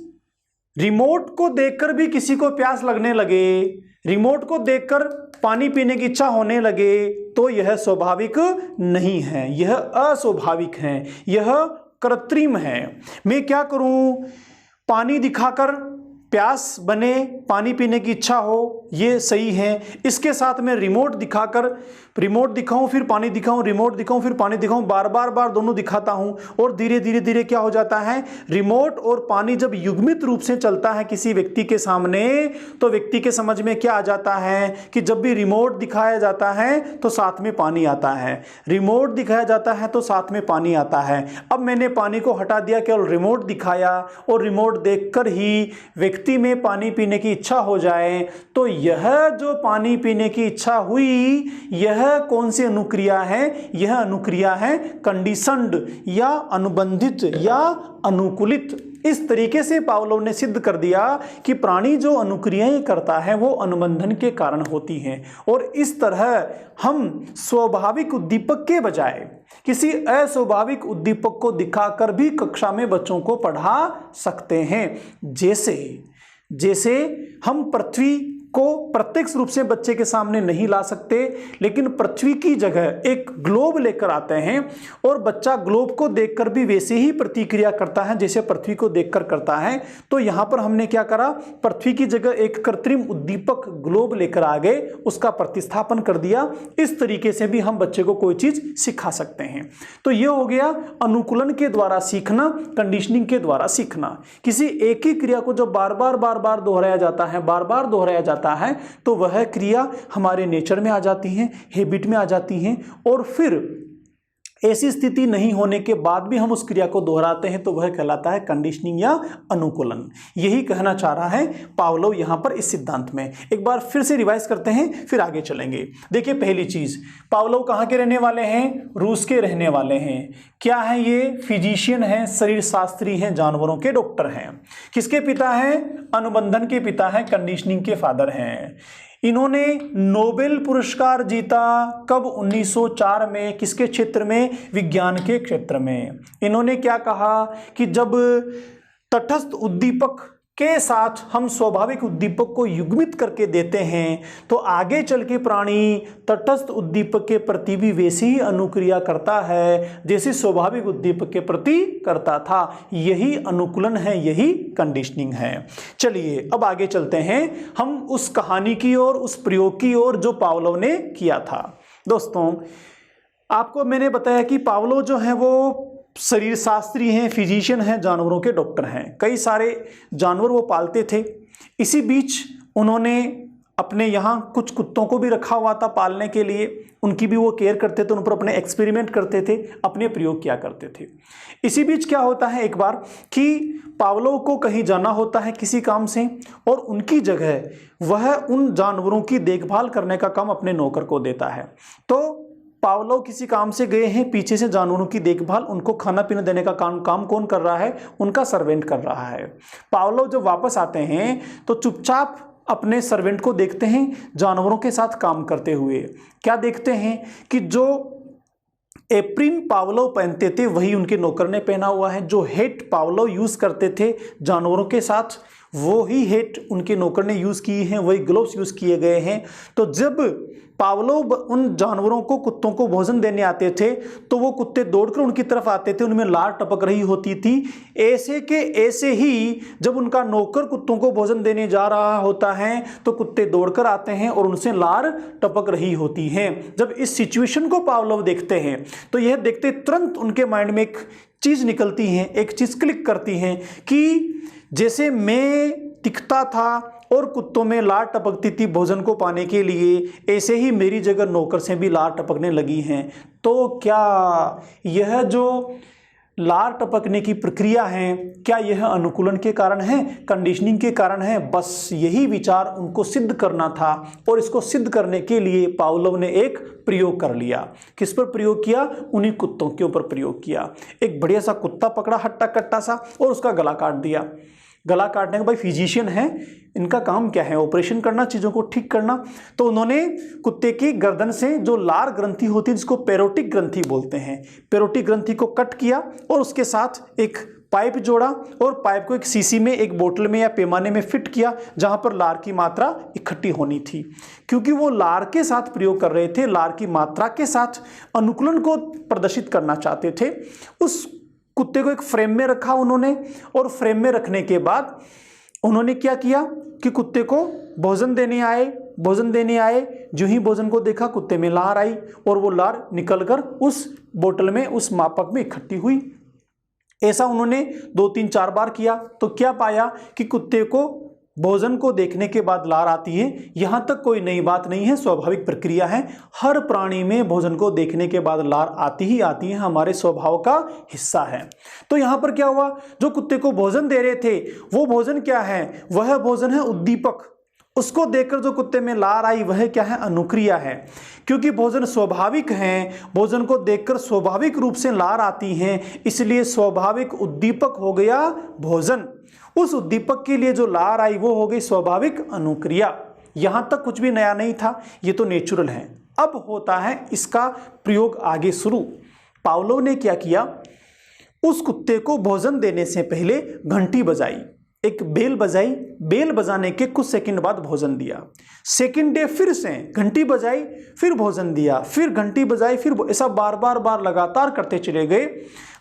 रिमोट को देखकर भी किसी को प्यास लगने लगे, रिमोट को देखकर पानी पीने की इच्छा होने लगे तो यह स्वाभाविक नहीं है, यह अस्वाभाविक है, यह कृत्रिम है। मैं क्या करूं, पानी दिखाकर प्यास बने, पानी पीने की इच्छा हो, ये सही है। इसके साथ में रिमोट दिखाऊं फिर पानी दिखाऊं, रिमोट दिखाऊं फिर पानी दिखाऊं, बार दोनों दिखाता हूं और धीरे धीरे क्या हो जाता है, रिमोट और पानी जब युग्मित रूप से चलता है किसी व्यक्ति के सामने तो व्यक्ति के समझ में क्या आ जाता है कि जब भी रिमोट दिखाया जाता है तो साथ में पानी आता है, रिमोट दिखाया जाता है तो साथ में पानी आता है। अब मैंने पानी को हटा दिया, केवल रिमोट दिखाया और रिमोट देखकर ही व्यक्ति में पानी पीने की इच्छा हो जाए तो यह जो पानी पीने की इच्छा हुई यह कौन सी अनुक्रिया है, यह अनुक्रिया है कंडीशनड या अनुबंधित या अनुकूलित। इस तरीके से पावलोव ने सिद्ध कर दिया कि प्राणी जो अनुक्रियाएं करता है वो अनुबंधन के कारण होती हैं, और इस तरह हम स्वाभाविक उद्दीपक के बजाय किसी अस्वाभाविक उद्दीपक को दिखाकर भी कक्षा में बच्चों को पढ़ा सकते हैं। जैसे हम पृथ्वी को प्रत्यक्ष रूप से बच्चे के सामने नहीं ला सकते, लेकिन पृथ्वी की जगह एक ग्लोब लेकर आते हैं और बच्चा ग्लोब को देखकर भी वैसे ही प्रतिक्रिया करता है जैसे पृथ्वी को देखकर करता है। तो यहां पर हमने क्या करा, पृथ्वी की जगह एक कृत्रिम उद्दीपक ग्लोब लेकर आ गए, उसका प्रतिस्थापन कर दिया। इस तरीके से भी हम बच्चे को कोई चीज सिखा सकते हैं। तो यह हो गया अनुकूलन के द्वारा सीखना, कंडीशनिंग के द्वारा सीखना। किसी एक ही क्रिया को जब बार बार दोहराया जाता है, जाता है तो वह क्रिया हमारे नेचर में आ जाती है, हैबिट में आ जाती हैं, और फिर ऐसी स्थिति नहीं होने के बाद भी हम उस क्रिया को दोहराते हैं तो वह कहलाता है कंडीशनिंग या अनुकूलन। यही कहना चाह रहा है पावलोव यहां पर इस सिद्धांत में। एक बार फिर से रिवाइज करते हैं, फिर आगे चलेंगे। देखिए, पहली चीज, पावलोव कहां के रहने वाले हैं? रूस के रहने वाले हैं। क्या है ये? फिजिशियन हैं, शरीर शास्त्री हैं, जानवरों के डॉक्टर हैं। किसके पिता हैं? अनुबंधन के पिता हैं, कंडीशनिंग के फादर हैं। इन्होंने नोबेल पुरस्कार जीता कब? 1904 में। किसके क्षेत्र में? विज्ञान के क्षेत्र में। इन्होंने क्या कहा कि जब तटस्थ उद्दीपक के साथ हम स्वाभाविक उद्दीपक को युग्मित करके देते हैं तो आगे चल के प्राणी तटस्थ उद्दीपक के प्रति भी वैसी ही अनुक्रिया करता है जैसे स्वाभाविक उद्दीपक के प्रति करता था। यही अनुकूलन है, यही कंडीशनिंग है। चलिए अब आगे चलते हैं हम उस कहानी की ओर, उस प्रयोग की ओर जो पावलोव ने किया था। दोस्तों, आपको मैंने बताया कि पावलोव जो है वो शरीर शास्त्री हैं, फिजिशियन हैं, जानवरों के डॉक्टर हैं। कई सारे जानवर वो पालते थे। इसी बीच उन्होंने अपने यहाँ कुछ कुत्तों को भी रखा हुआ था पालने के लिए। उनकी भी वो केयर करते थे, उन पर अपने एक्सपेरिमेंट करते थे, अपने प्रयोग किया करते थे। इसी बीच क्या होता है एक बार कि पावलोव को कहीं जाना होता है किसी काम से, और उनकी जगह वह उन जानवरों की देखभाल करने का काम अपने नौकर को देता है। तो पावलोव किसी काम से गए हैं, पीछे से जानवरों की देखभाल, उनको खाना पीना देने का काम कौन कर रहा है? उनका सर्वेंट कर रहा है। पावलोव जब वापस आते हैं तो चुपचाप अपने सर्वेंट को देखते हैं जानवरों के साथ काम करते हुए। क्या देखते हैं कि जो एप्रिन पावलोव पहनते थे वही उनके नौकर ने पहना हुआ है। जो हेट पावलोव यूज करते थे जानवरों के साथ वो ही हेट उनके नौकर ने यूज किए हैं, वही ग्लोव्स यूज किए गए हैं। तो जब पावलोव उन जानवरों को, कुत्तों को भोजन देने आते थे तो वो कुत्ते दौड़कर उनकी तरफ आते थे, उनमें लार टपक रही होती थी। ऐसे के ऐसे ही जब उनका नौकर कुत्तों को भोजन देने जा रहा होता है तो कुत्ते दौड़कर आते हैं और उनसे लार टपक रही होती हैं। जब इस सिचुएशन को पावलोव देखते हैं तो यह देखते तुरंत उनके माइंड में एक चीज निकलती है, एक चीज क्लिक करती है कि जैसे मैं दिखता था और कुत्तों में लार टपकती थी भोजन को पाने के लिए, ऐसे ही मेरी जगह नौकर से भी लार टपकने लगी हैं। तो क्या यह जो लार टपकने की प्रक्रिया है, क्या यह अनुकूलन के कारण है, कंडीशनिंग के कारण है? बस यही विचार उनको सिद्ध करना था, और इसको सिद्ध करने के लिए पावलोव ने एक प्रयोग कर लिया। किस पर प्रयोग किया? उन्हीं कुत्तों के ऊपर प्रयोग किया। एक बढ़िया सा कुत्ता पकड़ा, हट्टा कट्टा सा, और उसका गला काट दिया। गला काटने का, भाई फिजिशियन है, इनका काम क्या है? ऑपरेशन करना, चीज़ों को ठीक करना। तो उन्होंने कुत्ते की गर्दन से जो लार ग्रंथि होती है जिसको पेरोटिक ग्रंथि बोलते हैं, पेरोटिक ग्रंथि को कट किया और उसके साथ एक पाइप जोड़ा और पाइप को एक शीशी में, एक बोतल में या पैमाने में फिट किया जहां पर लार की मात्रा इकट्ठी होनी थी। क्योंकि वो लार के साथ प्रयोग कर रहे थे, लार की मात्रा के साथ अनुकूलन को प्रदर्शित करना चाहते थे। उस कुत्ते को एक फ्रेम में रखा उन्होंने, और फ्रेम में रखने के बाद उन्होंने क्या किया कि कुत्ते को भोजन देने आए। जो ही भोजन को देखा कुत्ते में लार आई और वो लार निकलकर उस बोतल में, उस मापक में इकट्ठी हुई। ऐसा उन्होंने 2-3-4 बार किया तो क्या पाया कि कुत्ते को भोजन को देखने के बाद लार आती है। यहां तक कोई नई बात नहीं है, स्वाभाविक प्रक्रिया है। हर प्राणी में भोजन को देखने के बाद लार आती ही आती है, हमारे स्वभाव का हिस्सा है। तो यहां पर क्या हुआ? जो कुत्ते को भोजन दे रहे थे वो भोजन क्या है? वह भोजन है उद्दीपक। उसको देखकर जो कुत्ते में लार आई वह क्या है? अनुक्रिया है। क्योंकि भोजन स्वाभाविक है, भोजन को देखकर स्वाभाविक रूप से लार आती है, इसलिए स्वाभाविक उद्दीपक हो गया भोजन। उस उद्दीपक के लिए जो लार आई वो हो गई स्वाभाविक अनुक्रिया। यहां तक कुछ भी नया नहीं था, ये तो नेचुरल है। अब होता है इसका प्रयोग आगे शुरू। पावलोव ने क्या किया? उस कुत्ते को भोजन देने से पहले घंटी बजाई, एक बेल बजाई। बेल बजाने के कुछ सेकंड बाद भोजन दिया। सेकंड डे फिर से घंटी बजाई, फिर भोजन दिया, फिर घंटी बजाई, फिर ऐसा बार लगातार करते चले गए।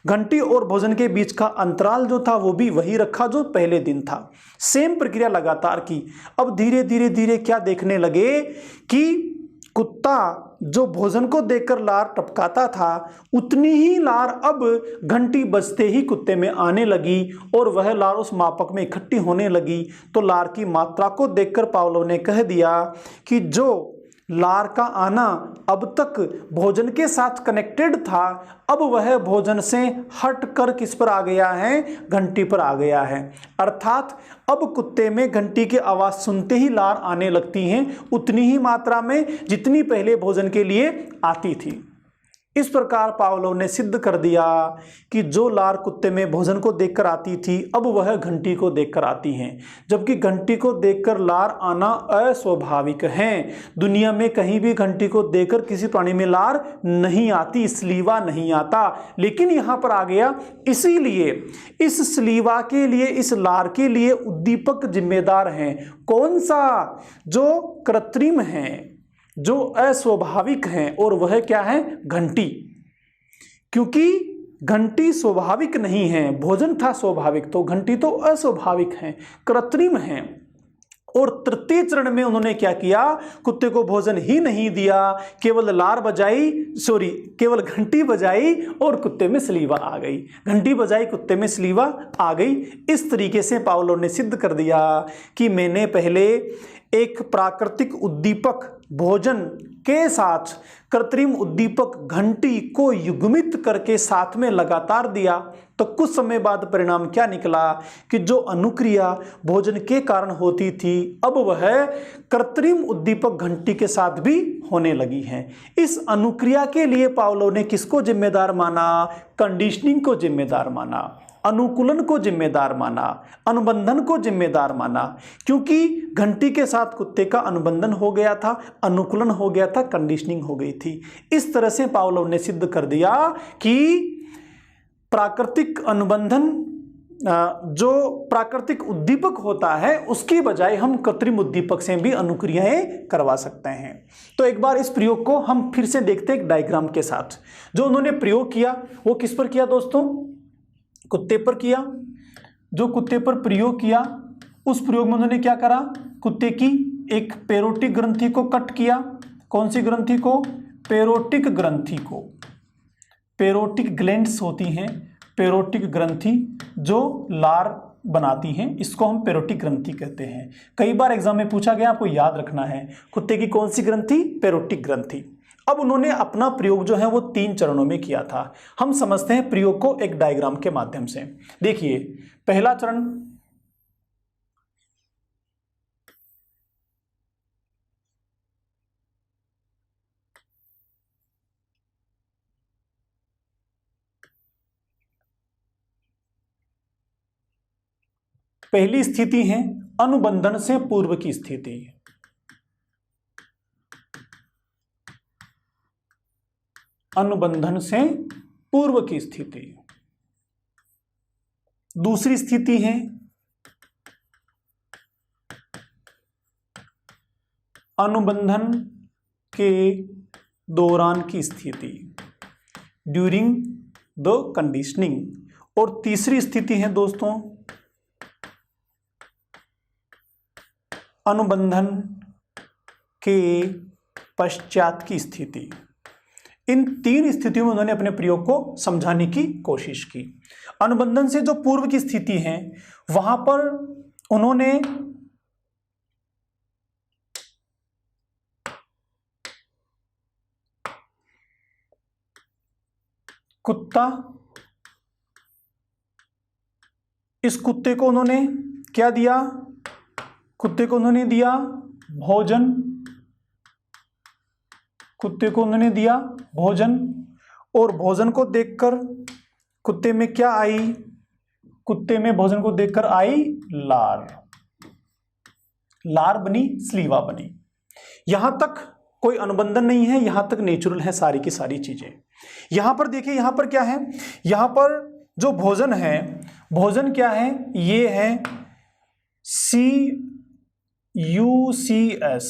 घंटी और भोजन के बीच का अंतराल जो था वो भी वही रखा जो पहले दिन था। सेम प्रक्रिया लगातार की। अब धीरे धीरे क्या देखने लगे कि कुत्ता जो भोजन को देखकर लार टपकाता था, उतनी ही लार अब घंटी बजते ही कुत्ते में आने लगी और वह लार उस मापक में इकट्ठी होने लगी। तो लार की मात्रा को देखकर पावलोव ने कह दिया कि जो लार का आना अब तक भोजन के साथ कनेक्टेड था, अब वह भोजन से हटकर किस पर आ गया है, घंटी पर आ गया है। अर्थात अब कुत्ते में घंटी की आवाज सुनते ही लार आने लगती हैं, उतनी ही मात्रा में जितनी पहले भोजन के लिए आती थी। इस प्रकार पावलोव ने सिद्ध कर दिया कि जो लार कुत्ते में भोजन को देखकर आती थी, अब वह घंटी को देखकर आती हैं, जबकि घंटी को देखकर लार आना अस्वाभाविक है। दुनिया में कहीं भी घंटी को देखकर किसी प्राणी में लार नहीं आती, स्लीवा नहीं आता, लेकिन यहां पर आ गया। इसीलिए इस स्लीवा के लिए, इस लार के लिए उद्दीपक जिम्मेदार हैं। कौन सा? जो कृत्रिम है, जो अस्वाभाविक हैं, और वह क्या है? घंटी। क्योंकि घंटी स्वाभाविक नहीं है, भोजन था स्वाभाविक, तो घंटी तो अस्वाभाविक है, कृत्रिम है। और तृतीय चरण में उन्होंने क्या किया? कुत्ते को भोजन ही नहीं दिया, केवल लार बजाई, केवल घंटी बजाई और कुत्ते में स्लीवा आ गई। घंटी बजाई, कुत्ते में स्लीवा आ गई। इस तरीके से पावलोव ने सिद्ध कर दिया कि मैंने पहले एक प्राकृतिक उद्दीपक भोजन के साथ कृत्रिम उद्दीपक घंटी को युग्मित करके साथ में लगातार दिया, तो कुछ समय बाद परिणाम क्या निकला कि जो अनुक्रिया भोजन के कारण होती थी, अब वह कृत्रिम उद्दीपक घंटी के साथ भी होने लगी है। इस अनुक्रिया के लिए पावलोव ने किसको जिम्मेदार माना? कंडीशनिंग को जिम्मेदार माना, अनुकूलन को जिम्मेदार माना, अनुबंधन को जिम्मेदार माना। क्योंकि घंटी के साथ कुत्ते का अनुबंधन हो गया था, अनुकूलन हो गया था, कंडीशनिंग हो गई थी। इस तरह से पावलोव ने सिद्ध कर दिया कि प्राकृतिक अनुबंधन, जो प्राकृतिक उद्दीपक होता है, उसकी बजाय हम कृत्रिम उद्दीपक से भी अनुक्रियाएं करवा सकते हैं। तो एक बार इस प्रयोग को हम फिर से देखते हैं एक डायग्राम के साथ। जो उन्होंने प्रयोग किया वो किस पर किया दोस्तों? कुत्ते पर किया। जो कुत्ते पर प्रयोग किया, उस प्रयोग में उन्होंने क्या करा? कुत्ते की एक पैरोटिक ग्रंथि को कट किया। कौन सी ग्रंथि को? पैरोटिक ग्रंथि को। पैरोटिक ग्लैंड्स होती हैं, पैरोटिक ग्रंथि जो लार बनाती हैं, इसको हम पैरोटिक ग्रंथि कहते हैं। कई बार एग्जाम में पूछा गया, आपको याद रखना है। कुत्ते की कौन सी ग्रंथि? पैरोटिक ग्रंथि। अब उन्होंने अपना प्रयोग जो है वो 3 चरणों में किया था। हम समझते हैं प्रयोग को एक डायग्राम के माध्यम से। देखिए, पहला चरण, पहली स्थिति है अनुबंधन से पूर्व की स्थिति। अनुबंधन से पूर्व की स्थिति। दूसरी स्थिति है अनुबंधन के दौरान की स्थिति, ड्यूरिंग द कंडीशनिंग। और तीसरी स्थिति है दोस्तों अनुबंधन के पश्चात की स्थिति। इन 3 स्थितियों में उन्होंने अपने प्रयोग को समझाने की कोशिश की। अनुबंधन से जो पूर्व की स्थिति है, वहां पर उन्होंने कुत्ता, इस कुत्ते को उन्होंने क्या दिया? कुत्ते को उन्होंने दिया भोजन। कुत्ते को उन्होंने दिया भोजन, और भोजन को देखकर कुत्ते में क्या आई? कुत्ते में भोजन को देखकर आई लार। लार बनी, स्लीवा बनी। यहां तक कोई अनुबंधन नहीं है, यहां तक नेचुरल है सारी की सारी चीजें। यहां पर देखिए, यहां पर क्या है? यहां पर जो भोजन है, भोजन क्या है? ये है CUCS।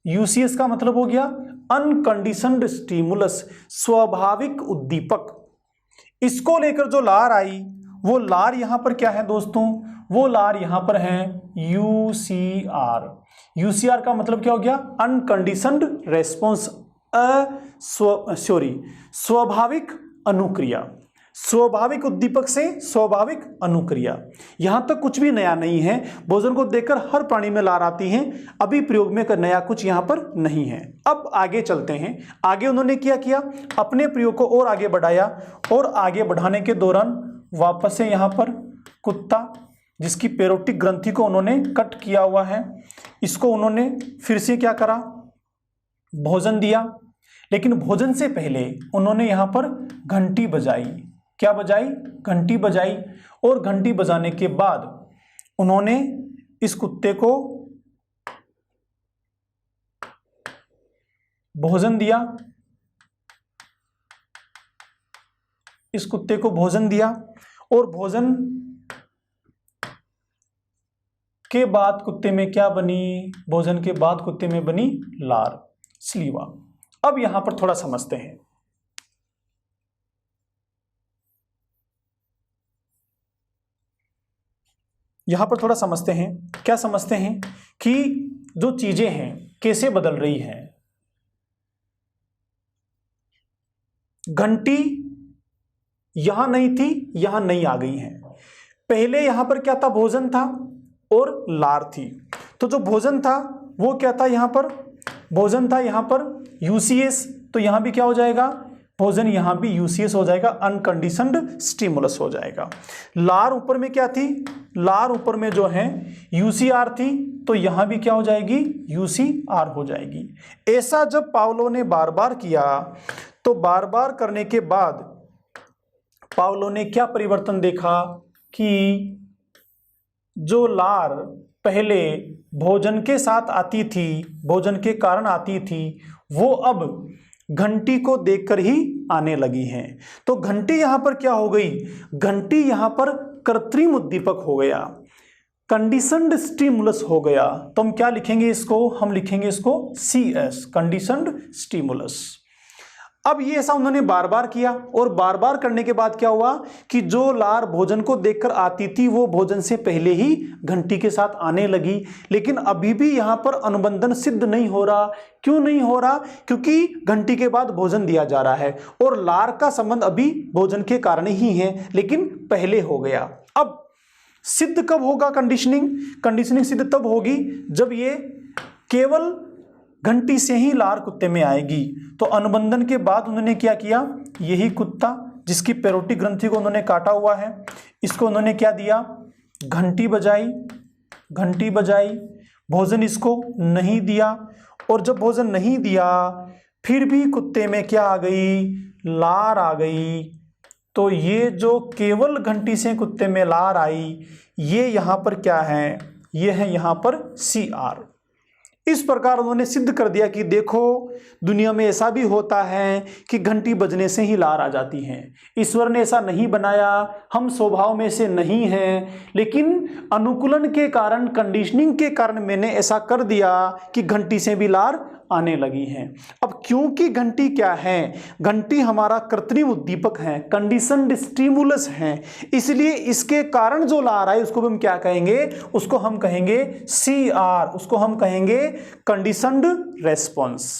यूसीएस का मतलब हो गया अनकंडीशनड स्टिमुलस, स्वाभाविक उद्दीपक। इसको लेकर जो लार आई, वो लार यहां पर क्या है दोस्तों? वो लार यहां पर है UCR। UCR का मतलब क्या हो गया? अनकंडीशनड रेस्पॉन्स, स्वाभाविक अनुक्रिया, स्वाभाविक उद्दीपक से स्वाभाविक अनुक्रिया। यहां तक कुछ भी नया नहीं है, भोजन को देखकर हर प्राणी में लार आती है, अभी प्रयोग में नया कुछ यहां पर नहीं है। अब आगे चलते हैं। आगे उन्होंने क्या किया, अपने प्रयोग को और आगे बढ़ाया, और आगे बढ़ाने के दौरान वापस से यहां पर कुत्ता, जिसकी पैरोटिक ग्रंथि को उन्होंने कट किया हुआ है, इसको उन्होंने फिर से क्या करा, भोजन दिया। लेकिन भोजन से पहले उन्होंने यहां पर घंटी बजाई। क्या बजाई, घंटी बजाई। और घंटी बजाने के बाद उन्होंने इस कुत्ते को भोजन दिया, इस कुत्ते को भोजन दिया। और भोजन के बाद कुत्ते में क्या बनी, भोजन के बाद कुत्ते में बनी लार, स्लीवा। अब यहां पर थोड़ा समझते हैं। यहां पर थोड़ा समझते हैं। क्या समझते हैं कि जो चीजें हैं कैसे बदल रही हैं। घंटी यहां नहीं थी, यहां नहीं आ गई है। पहले यहां पर क्या था, भोजन था और लार थी। तो जो भोजन था वो क्या था, यहां पर भोजन था, यहां पर यूसीएस, तो यहां भी क्या हो जाएगा, भोजन, यहां भी यूसीएस हो जाएगा, अनकंडीशनड स्टिमुलस हो जाएगा। लार ऊपर में क्या थी, लार ऊपर में जो है यूसीआर थी, तो यहां भी क्या हो जाएगी, यूसीआर हो जाएगी। ऐसा जब पावलो ने बार बार किया, तो बार बार करने के बाद पावलो ने क्या परिवर्तन देखा कि जो लार पहले भोजन के साथ आती थी, भोजन के कारण आती थी, वो अब घंटी को देखकर ही आने लगी हैं। तो घंटी यहां पर क्या हो गई, घंटी यहां पर कृत्रिम उद्दीपक हो गया, कंडीशनड स्टिमुलस हो गया। तो हम क्या लिखेंगे इसको, हम लिखेंगे इसको CS, कंडीशनड स्टिमुलस। अब ये ऐसा उन्होंने बार बार किया, और बार बार करने के बाद क्या हुआ कि जो लार भोजन को देखकर आती थी वो भोजन से पहले ही घंटी के साथ आने लगी। लेकिन अभी भी यहां पर अनुबंधन सिद्ध नहीं हो रहा। क्यों नहीं हो रहा, क्योंकि घंटी के बाद भोजन दिया जा रहा है, और लार का संबंध अभी भोजन के कारण ही है, लेकिन पहले हो गया। अब सिद्ध कब होगा कंडीशनिंग, कंडीशनिंग सिद्ध तब होगी जब ये केवल घंटी से ही लार कुत्ते में आएगी। तो अनुबंधन के बाद उन्होंने क्या किया, यही कुत्ता जिसकी पैरोटिक ग्रंथि को उन्होंने काटा हुआ है, इसको उन्होंने क्या दिया, घंटी बजाई, घंटी बजाई। भोजन इसको नहीं दिया, और जब भोजन नहीं दिया फिर भी कुत्ते में क्या आ गई, लार आ गई। तो ये जो केवल घंटी से कुत्ते में लार आई, ये यहां पर क्या है, ये है यहां पर CR। इस प्रकार उन्होंने सिद्ध कर दिया कि देखो दुनिया में ऐसा भी होता है कि घंटी बजने से ही लार आ जाती है। ईश्वर ने ऐसा नहीं बनाया, हम स्वभाव में से नहीं हैं, लेकिन अनुकूलन के कारण, कंडीशनिंग के कारण मैंने ऐसा कर दिया कि घंटी से भी लार आने लगी हैं। अब क्योंकि घंटी क्या है, घंटी हमारा कृत्रिम उद्दीपक है, कंडीशनड स्टिमुलस है, इसलिए इसके कारण जो लार आई उसको हम क्या कहेंगे, उसको हम कहेंगे CR, उसको हम कहेंगे कंडीशनड रेस्पॉन्स।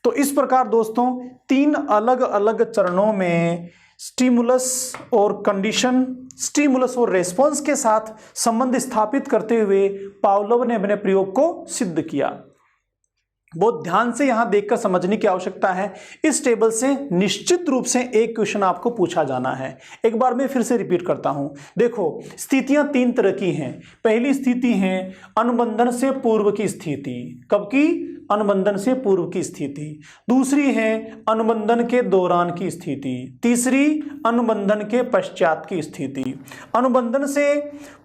तो इस प्रकार दोस्तों 3 अलग अलग चरणों में स्टिमुलस और कंडीशन, स्टिमुलस और रेस्पॉन्स के साथ संबंध स्थापित करते हुए पावलोव ने अपने प्रयोग को सिद्ध किया। बहुत ध्यान से यहां देखकर समझने की आवश्यकता है। इस टेबल से निश्चित रूप से एक क्वेश्चन आपको पूछा जाना है। एक बार मैं फिर से रिपीट करता हूं। देखो स्थितियां 3 तरह की हैं। पहली स्थिति है अनुबंधन से पूर्व की स्थिति। कब की, अनुबंधन से पूर्व की स्थिति। दूसरी है अनुबंधन के दौरान की स्थिति। तीसरी अनुबंधन के पश्चात की स्थिति। अनुबंधन से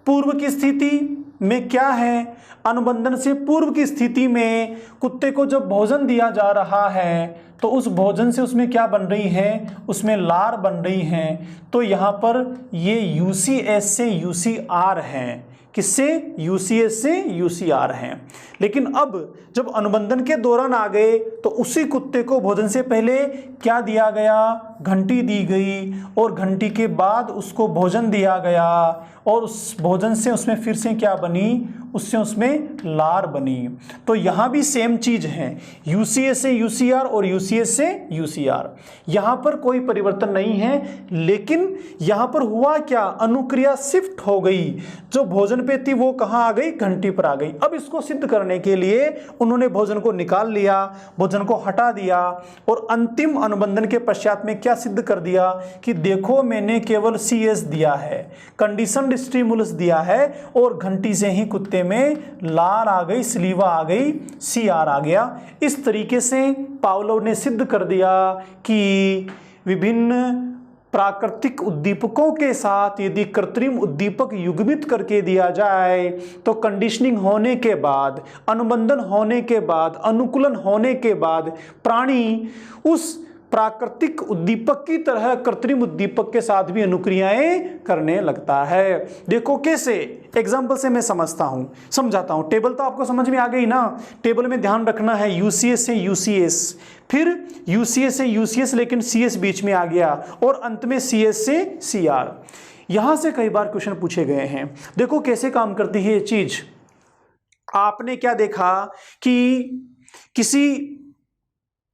पूर्व की स्थिति में क्या है, अनुबंधन से पूर्व की स्थिति में कुत्ते को जब भोजन दिया जा रहा है तो उस भोजन से उसमें क्या बन रही है, उसमें लार बन रही है। तो यहाँ पर ये UCS से UCR है, किससे, UCS से UCR हैं। लेकिन अब जब अनुबंधन के दौरान आ गए तो उसी कुत्ते को भोजन से पहले क्या दिया गया, घंटी दी गई, और घंटी के बाद उसको भोजन दिया गया, और उस भोजन से उसमें फिर से क्या बनी, उससे उसमें लार बनी। तो यहां भी सेम चीज है, यूसीएस से यूसीआर और यूसीएस से यूसीआर, यहां पर कोई परिवर्तन नहीं है, लेकिन यहां पर हुआ क्या, अनुक्रिया शिफ्ट हो गई, जो भोजन पे थी वो कहां आ गई, घंटी पर आ गई। अब इसको सिद्ध करने के लिए उन्होंने भोजन को निकाल लिया, भोजन को हटा दिया और अंतिम अनुबंधन के पश्चात में क्या सिद्ध कर दिया कि देखो मैंने केवल CS दिया है, कंडीशनड स्टिमुलस दिया है और घंटी से ही कुत्ते में लार आ गई, सलीवा आ गई, CR आ गया। इस तरीके से पावलोव ने सिद्ध कर दिया कि विभिन्न प्राकृतिक उद्दीपकों के साथ यदि कृत्रिम उद्दीपक युग्मित करके दिया जाए तो कंडीशनिंग होने के बाद, अनुबंधन होने के बाद, अनुकूलन होने के बाद प्राणी उस प्राकृतिक उद्दीपक की तरह कृत्रिम उद्दीपक के साथ भी अनुक्रियाएं करने लगता है। देखो कैसे, एग्जाम्पल से मैं समझाता हूं। टेबल तो आपको समझ में आ गई ना, टेबल में ध्यान रखना है यूसीएस से यूसीएस, फिर यूसीएस से यूसीएस लेकिन CS बीच में आ गया और अंत में CS से CR। यहां से कई बार क्वेश्चन पूछे गए हैं। देखो कैसे काम करती है ये चीज। आपने क्या देखा कि किसी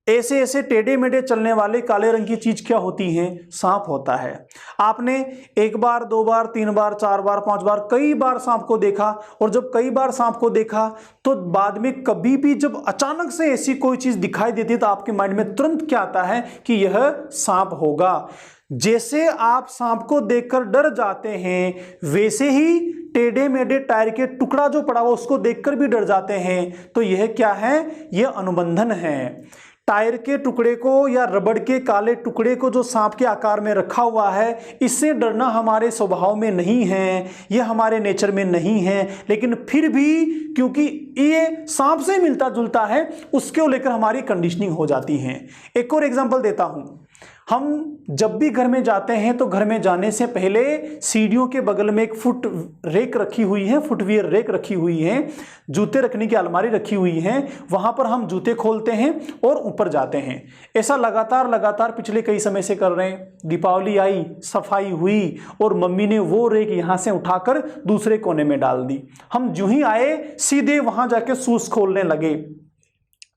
ऐसे ऐसे टेढ़े मेढ़े चलने वाले काले रंग की चीज क्या होती है, सांप होता है। आपने एक बार, दो बार, तीन बार, चार बार, पांच बार, कई बार सांप को देखा, और जब कई बार सांप को देखा तो बाद में कभी भी जब अचानक से ऐसी कोई चीज दिखाई देती है तो आपके माइंड में तुरंत क्या आता है कि यह सांप होगा। जैसे आप सांप को देखकर डर जाते हैं, वैसे ही टेढ़े मेढ़े टायर के टुकड़ा जो पड़ा हुआ उसको देखकर भी डर जाते हैं। तो यह क्या है, यह अनुबंधन है। टायर के टुकड़े को या रबड़ के काले टुकड़े को जो सांप के आकार में रखा हुआ है, इससे डरना हमारे स्वभाव में नहीं है, यह हमारे नेचर में नहीं है, लेकिन फिर भी क्योंकि ये सांप से मिलता जुलता है उसको लेकर हमारी कंडीशनिंग हो जाती है। एक और एग्जांपल देता हूं। हम जब भी घर में जाते हैं तो घर में जाने से पहले सीढ़ियों के बगल में एक फुट रेक रखी हुई है, फुटवियर रेक रखी हुई है, जूते रखने की अलमारी रखी हुई है, वहां पर हम जूते खोलते हैं और ऊपर जाते हैं। ऐसा लगातार पिछले कई समय से कर रहे हैं। दीपावली आई, सफाई हुई और मम्मी ने वो रेक यहां से उठाकर दूसरे कोने में डाल दी। हम जो ही आए सीधे वहां जाके शूज खोलने लगे,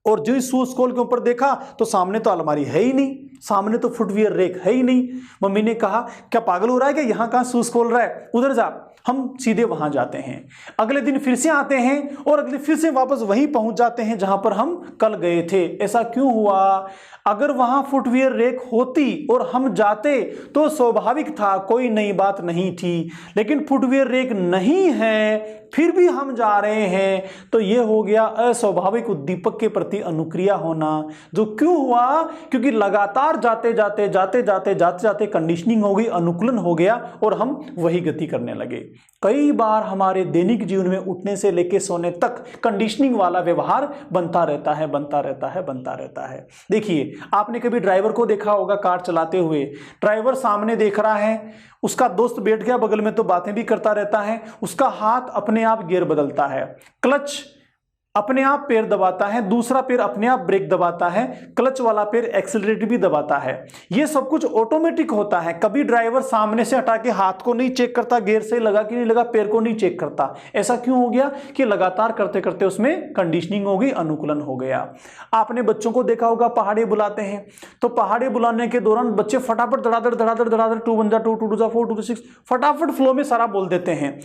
और जो ही शूज खोल के ऊपर देखा तो सामने तो अलमारी है ही नहीं, सामने तो फुटवियर रेक है ही नहीं। मम्मी ने कहा क्या पागल हो रहा है कि यहां कहां शूज खोल रहा है, उधर जा। हम सीधे वहां जाते हैं। अगले दिन फिर से आते हैं और अगले फिर से वापस वहीं पहुंच जाते हैं जहां पर हम कल गए थे। ऐसा क्यों हुआ? अगर वहां फुटवियर रेक होती और हम जाते तो स्वाभाविक था, कोई नई बात नहीं थी, लेकिन फुटवियर रेक नहीं है फिर भी हम जा रहे हैं, तो यह हो गया अस्वाभाविक उद्दीपक के प्रति अनुक्रिया होना। जो क्यों हुआ? क्योंकि लगातार जाते जाते कंडीशनिंग हो गई, अनुकूलन हो गया और हम वही गति करने लगे। कई बार हमारे दैनिक जीवन में उठने से लेकर सोने तक कंडीशनिंग वाला व्यवहार बनता रहता है। देखिए, आपने कभी ड्राइवर को देखा होगा कार चलाते हुए, ड्राइवर सामने देख रहा है, उसका दोस्त बैठ गया बगल में तो बातें भी करता रहता है, उसका हाथ अपने आप गियर बदलता है, क्लच अपने आप पैर दबाता है, दूसरा पैर अपने आप ब्रेक दबाता है, क्लच वाला पैर एक्सीलरेटर भी दबाता है। यह सब कुछ ऑटोमेटिक होता है। कभी ड्राइवर सामने से हटा के हाथ को नहीं चेक करता, गियर से लगा कि नहीं लगा, पैर को नहीं चेक करता। ऐसा क्यों हो गया? कि लगातार करते करते उसमें कंडीशनिंग हो गई, अनुकूलन हो गया। आपने बच्चों को देखा होगा पहाड़े बुलाते हैं, तो पहाड़े बुलाने के दौरान बच्चे फटाफट धड़ाधड़ 2 1 जा 2 2 जा 4 2 जा 6 फटाफट फ्लो में सारा बोल देते हैं।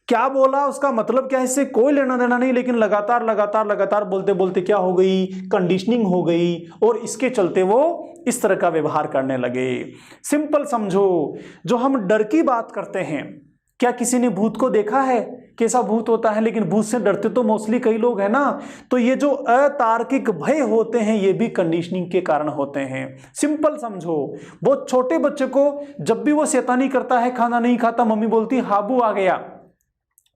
क्या बोला, उसका मतलब क्या है, इससे कोई लेना देना नहीं, लेकिन लगातार बोलते बोलते क्या हो गई, कंडीशनिंग हो गई और इसके चलते वो इस तरह का व्यवहार करने लगे। सिंपल समझो, जो हम डर की बात करते हैं, क्या किसी ने भूत को देखा है? कैसा भूत होता है? लेकिन भूत से डरते तो मोस्टली कई लोग हैं ना। तो ये जो अतार्किक भय होते हैं ये भी कंडीशनिंग के कारण होते हैं। सिंपल समझो, बहुत छोटे बच्चे को जब भी वो शैतानी करता है, खाना नहीं खाता, मम्मी बोलती हाबू आ गया।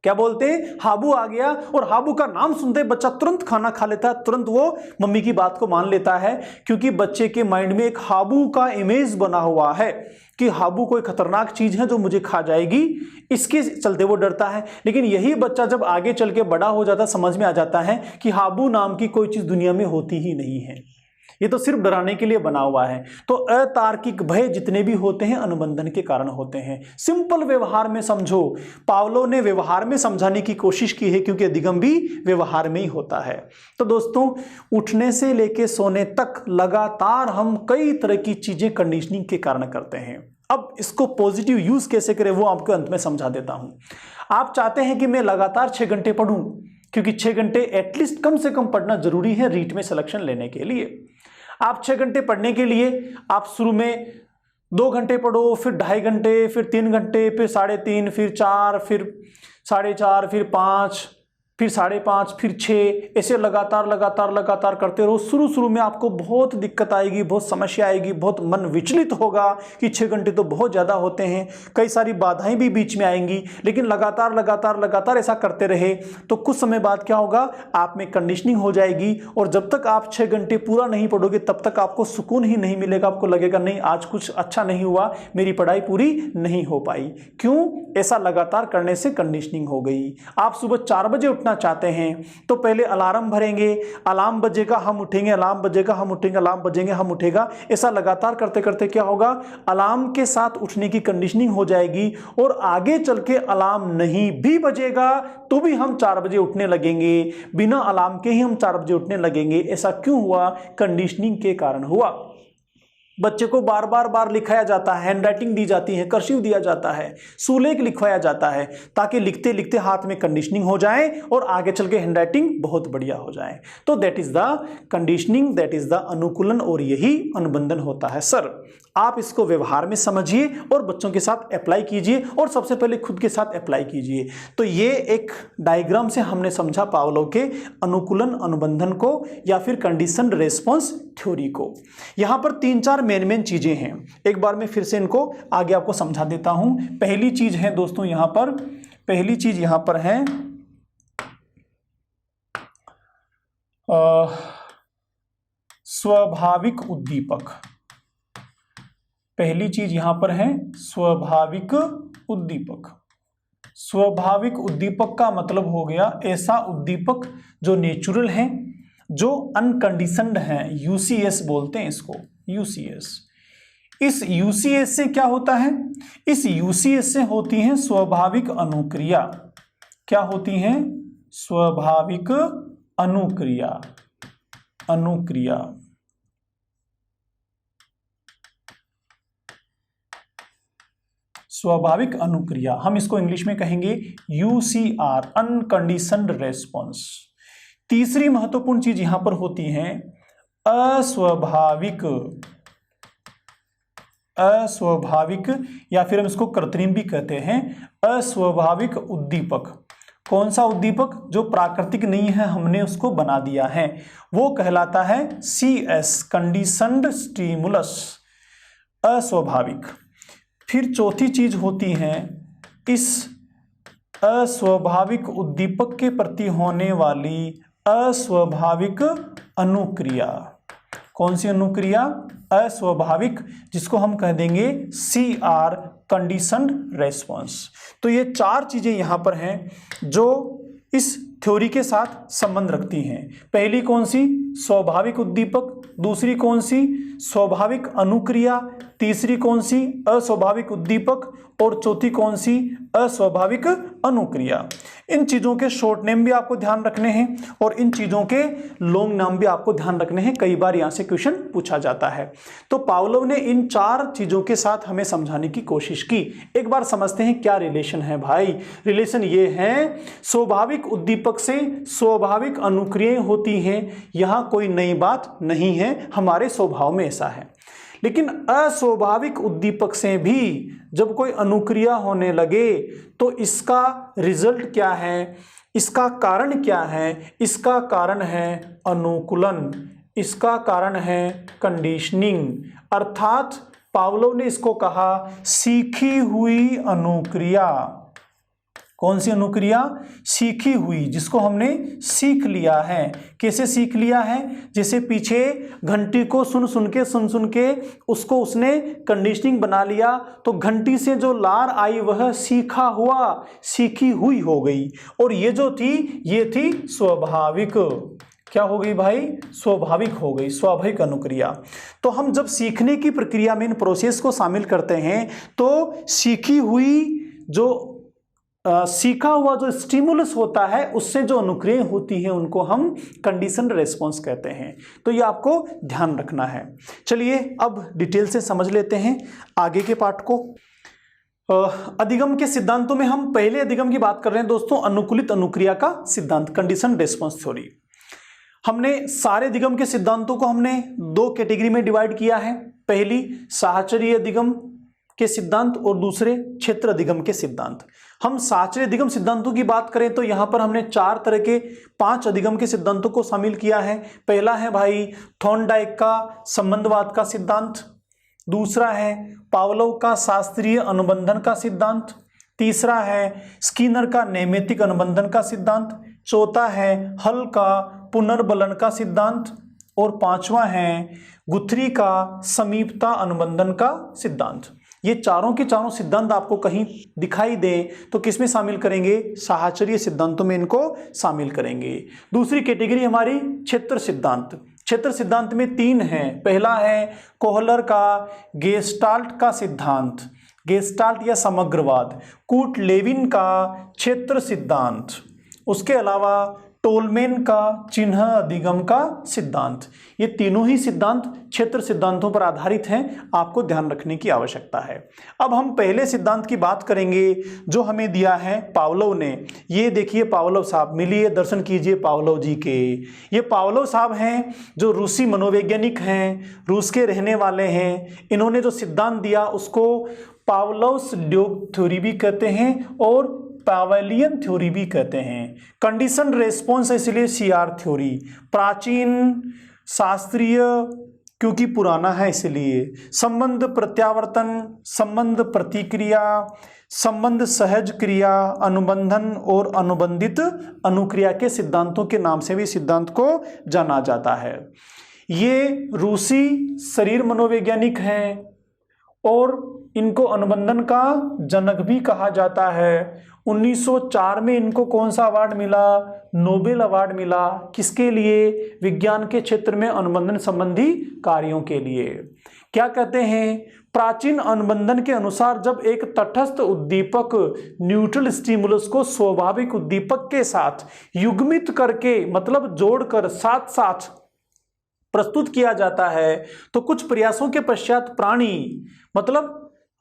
क्या बोलते हैं? हाबू आ गया। और हाबू का नाम सुनते बच्चा तुरंत खाना खा लेता है, तुरंत वो मम्मी की बात को मान लेता है, क्योंकि बच्चे के माइंड में एक हाबू का इमेज बना हुआ है कि हाबू कोई खतरनाक चीज है जो मुझे खा जाएगी, इसके चलते वो डरता है। लेकिन यही बच्चा जब आगे चल के बड़ा हो जाता, समझ में आ जाता है कि हाबू नाम की कोई चीज दुनिया में होती ही नहीं है। ये तो सिर्फ डराने के लिए बना हुआ है। तो अतार्किक भय जितने भी होते हैं अनुबंधन के कारण होते हैं। सिंपल व्यवहार में समझो, पावलोव ने व्यवहार में समझाने की कोशिश की है क्योंकि अधिगम भी व्यवहार में ही होता है। तो दोस्तों, उठने से लेके सोने तक लगातार हम कई तरह की चीजें कंडीशनिंग के कारण करते हैं। अब इसको पॉजिटिव यूज कैसे करें वो आपको अंत में समझा देता हूं। आप चाहते हैं कि मैं लगातार 6 घंटे पढूं, क्योंकि 6 घंटे एटलीस्ट कम से कम पढ़ना जरूरी है रीट में सिलेक्शन लेने के लिए। आप 6 घंटे पढ़ने के लिए आप शुरू में 2 घंटे पढ़ो, फिर 2.5 घंटे, फिर 3 घंटे, फिर 3.5, फिर 4, फिर 4.5, फिर 5, फिर 5.5, फिर 6, ऐसे लगातार करते रहो। शुरू में आपको बहुत दिक्कत आएगी, बहुत समस्या आएगी, बहुत मन विचलित होगा कि 6 घंटे तो बहुत ज़्यादा होते हैं, कई सारी बाधाएं भी बीच में आएंगी। लेकिन लगातार ऐसा करते रहे तो कुछ समय बाद क्या होगा, आप में कंडीशनिंग हो जाएगी। और जब तक आप 6 घंटे पूरा नहीं पढ़ोगे तब तक आपको सुकून ही नहीं मिलेगा। आपको लगेगा नहीं, आज कुछ अच्छा नहीं हुआ, मेरी पढ़ाई पूरी नहीं हो पाई। क्यों? ऐसा लगातार करने से कंडीशनिंग हो गई। आप सुबह 4 बजे उठना चाहते हैं तो पहले अलार्म भरेंगे, अलार्म बजेगा हम उठेंगे, अलार्म बजेगा हम उठेंगे, अलार्म बजेंगे हम उठेगा। ऐसा लगातार करते करते क्या होगा, अलार्म के साथ उठने की कंडीशनिंग हो जाएगी। और आगे चल के अलार्म नहीं भी बजेगा तो भी हम 4 बजे उठने लगेंगे, बिना अलार्म के ही हम 4 बजे उठने लगेंगे। ऐसा क्यों हुआ? कंडीशनिंग के कारण हुआ। बच्चे को बार लिखाया जाता है, हैंडराइटिंग दी जाती है, कर्सिव दिया जाता है, सुलेख लिखवाया जाता है, ताकि लिखते लिखते हाथ में कंडीशनिंग हो जाए और आगे चल के हैंडराइटिंग बहुत बढ़िया हो जाए। तो that is the conditioning, that is the अनुकूलन, और यही अनुबंधन होता है। सर, आप इसको व्यवहार में समझिए और बच्चों के साथ अप्लाई कीजिए, और सबसे पहले खुद के साथ अप्लाई कीजिए। तो ये एक डायग्राम से हमने समझा पावलोव के अनुकूलन अनुबंधन को या फिर कंडीशन रेस्पॉन्स थ्योरी को। यहां पर 3-4 मेन चीजें हैं। एक बार मैं फिर से इनको आगे आपको समझा देता हूं। पहली चीज है दोस्तों, पहली चीज यहां पर है स्वाभाविक उद्दीपक। पहली चीज यहां पर है स्वाभाविक उद्दीपक। स्वाभाविक उद्दीपक का मतलब हो गया ऐसा उद्दीपक जो नेचुरल है, जो अनकंडीशनड है। यूसीएस बोलते हैं इसको, यूसीएस। इस यूसीएस से क्या होता है? इस यूसीएस से होती है स्वाभाविक अनुक्रिया। क्या होती हैं? स्वाभाविक अनुक्रिया। स्वाभाविक अनुक्रिया, हम इसको इंग्लिश में कहेंगे यूसीआर, अनकंडीशनड रेस्पॉन्स। तीसरी महत्वपूर्ण चीज यहां पर होती है अस्वाभाविक या फिर हम इसको कृत्रिम भी कहते हैं, अस्वाभाविक उद्दीपक। कौन सा उद्दीपक? जो प्राकृतिक नहीं है, हमने उसको बना दिया है, वो कहलाता है CS, कंडीशनड स्टिमुलस, अस्वाभाविक। फिर चौथी चीज होती है इस अस्वाभाविक उद्दीपक के प्रति होने वाली अस्वाभाविक अनुक्रिया। कौन सी अनुक्रिया? अस्वाभाविक, जिसको हम कह देंगे CR, कंडीशनड रेस्पॉन्स। तो ये 4 चीजें यहां पर हैं जो इस थ्योरी के साथ संबंध रखती हैं। पहली कौन सी? स्वाभाविक उद्दीपक। दूसरी कौन सी? स्वाभाविक अनुक्रिया। तीसरी कौन सी? अस्वाभाविक उद्दीपक। और चौथी कौन सी? अस्वाभाविक अनुक्रिया। इन चीजों के शॉर्ट नेम भी आपको ध्यान रखने हैं और इन चीजों के लॉन्ग नाम भी आपको ध्यान रखने हैं। कई बार यहां से क्वेश्चन पूछा जाता है। तो पावलोव ने इन 4 चीजों के साथ हमें समझाने की कोशिश की। एक बार समझते हैं क्या रिलेशन है भाई। रिलेशन ये है, स्वाभाविक उद्दीपक से स्वाभाविक अनुक्रियाएं होती हैं। यहां कोई नई बात नहीं है, हमारे स्वभाव में ऐसा है। लेकिन अस्वाभाविक उद्दीपक से भी जब कोई अनुक्रिया होने लगे तो इसका रिजल्ट क्या है, इसका कारण क्या है? इसका कारण है अनुकूलन, इसका कारण है कंडीशनिंग। अर्थात पावलोव ने इसको कहा सीखी हुई अनुक्रिया। कौन सी अनुक्रिया? सीखी हुई, जिसको हमने सीख लिया है। कैसे सीख लिया है? जैसे पीछे घंटी को सुन सुन के उसको उसने कंडीशनिंग बना लिया, तो घंटी से जो लार आई वह सीखी हुई हो गई। और ये जो थी, ये थी स्वाभाविक। क्या हो गई भाई, स्वाभाविक हो गई, स्वाभाविक अनुक्रिया। तो हम जब सीखने की प्रक्रिया में इन प्रोसेस को शामिल करते हैं तो सीखी हुई जो सीखा हुआ जो स्टिमुलस होता है उससे जो अनुक्रिया होती है उनको हम कंडीशन रेस्पॉन्स कहते हैं। तो ये आपको ध्यान रखना है। चलिए अब डिटेल से समझ लेते हैं आगे के पार्ट को। अधिगम के सिद्धांतों में हम पहले अधिगम की बात कर रहे हैं दोस्तों, अनुकूलित अनुक्रिया का सिद्धांत, कंडीशन रेस्पॉन्स थ्योरी। हमने सारे अधिगम के सिद्धांतों को हमने दो कैटेगरी में डिवाइड किया है। पहली साहचर्य अधिगम के सिद्धांत और दूसरे क्षेत्र अधिगम के सिद्धांत। हम साहचर्य अधिगम सिद्धांतों की बात करें तो यहां पर हमने 4 तरह के 5 अधिगम के सिद्धांतों को शामिल किया है। पहला है भाई थॉर्नडाइक का संबंधवाद का सिद्धांत, दूसरा है पावलोव का शास्त्रीय अनुबंधन का सिद्धांत, तीसरा है स्किनर का नैमित्तिक अनुबंधन का सिद्धांत, चौथा है हल का पुनर्बलन का सिद्धांत और पांचवा है गुथरी का समीपता अनुबंधन का सिद्धांत। ये चारों के चारों सिद्धांत आपको कहीं दिखाई दे तो किसमें शामिल करेंगे, साहचर्य सिद्धांतों में इनको शामिल करेंगे। दूसरी कैटेगरी हमारी क्षेत्र सिद्धांत। क्षेत्र सिद्धांत में 3 हैं। पहला है कोहलर का गेस्टाल्ट का सिद्धांत, गेस्टाल्ट या समग्रवाद, कूट लेविन का क्षेत्र सिद्धांत, उसके अलावा टोलमेन का चिन्ह अधिगम का सिद्धांत। ये तीनों ही सिद्धांत क्षेत्र सिद्धांतों पर आधारित हैं, आपको ध्यान रखने की आवश्यकता है। अब हम पहले सिद्धांत की बात करेंगे जो हमें दिया है पावलोव ने। ये देखिए पावलोव साहब, मिलिए दर्शन कीजिए पावलोव जी के। ये पावलोव साहब हैं जो रूसी मनोवैज्ञानिक हैं, रूस के रहने वाले हैं। इन्होंने जो सिद्धांत दिया उसको पावलोव्स ड्यूक थ्योरी भी कहते हैं और पावेलियन थ्योरी भी कहते हैं। कंडीशन रेस्पॉन्स इसलिए सीआर थ्योरी, प्राचीन शास्त्रीय क्योंकि पुराना है इसलिए, संबंध प्रत्यावर्तन, संबंध प्रतिक्रिया, संबंध सहज क्रिया, अनुबंधन और अनुबंधित अनुक्रिया के सिद्धांतों के नाम से भी सिद्धांत को जाना जाता है। ये रूसी शरीर मनोवैज्ञानिक हैं और इनको अनुबंधन का जनक भी कहा जाता है। 1904 में इनको कौन सा अवार्ड मिला, नोबेल अवार्ड मिला। किसके लिए, विज्ञान के क्षेत्र में अनुबंधन संबंधी कार्यों के लिए। क्या कहते हैं, प्राचीन अनुबंधन के अनुसार जब एक तटस्थ उद्दीपक न्यूट्रल स्टिमुलस को स्वाभाविक उद्दीपक के साथ युग्मित करके मतलब जोड़कर साथ साथ प्रस्तुत किया जाता है तो कुछ प्रयासों के पश्चात प्राणी मतलब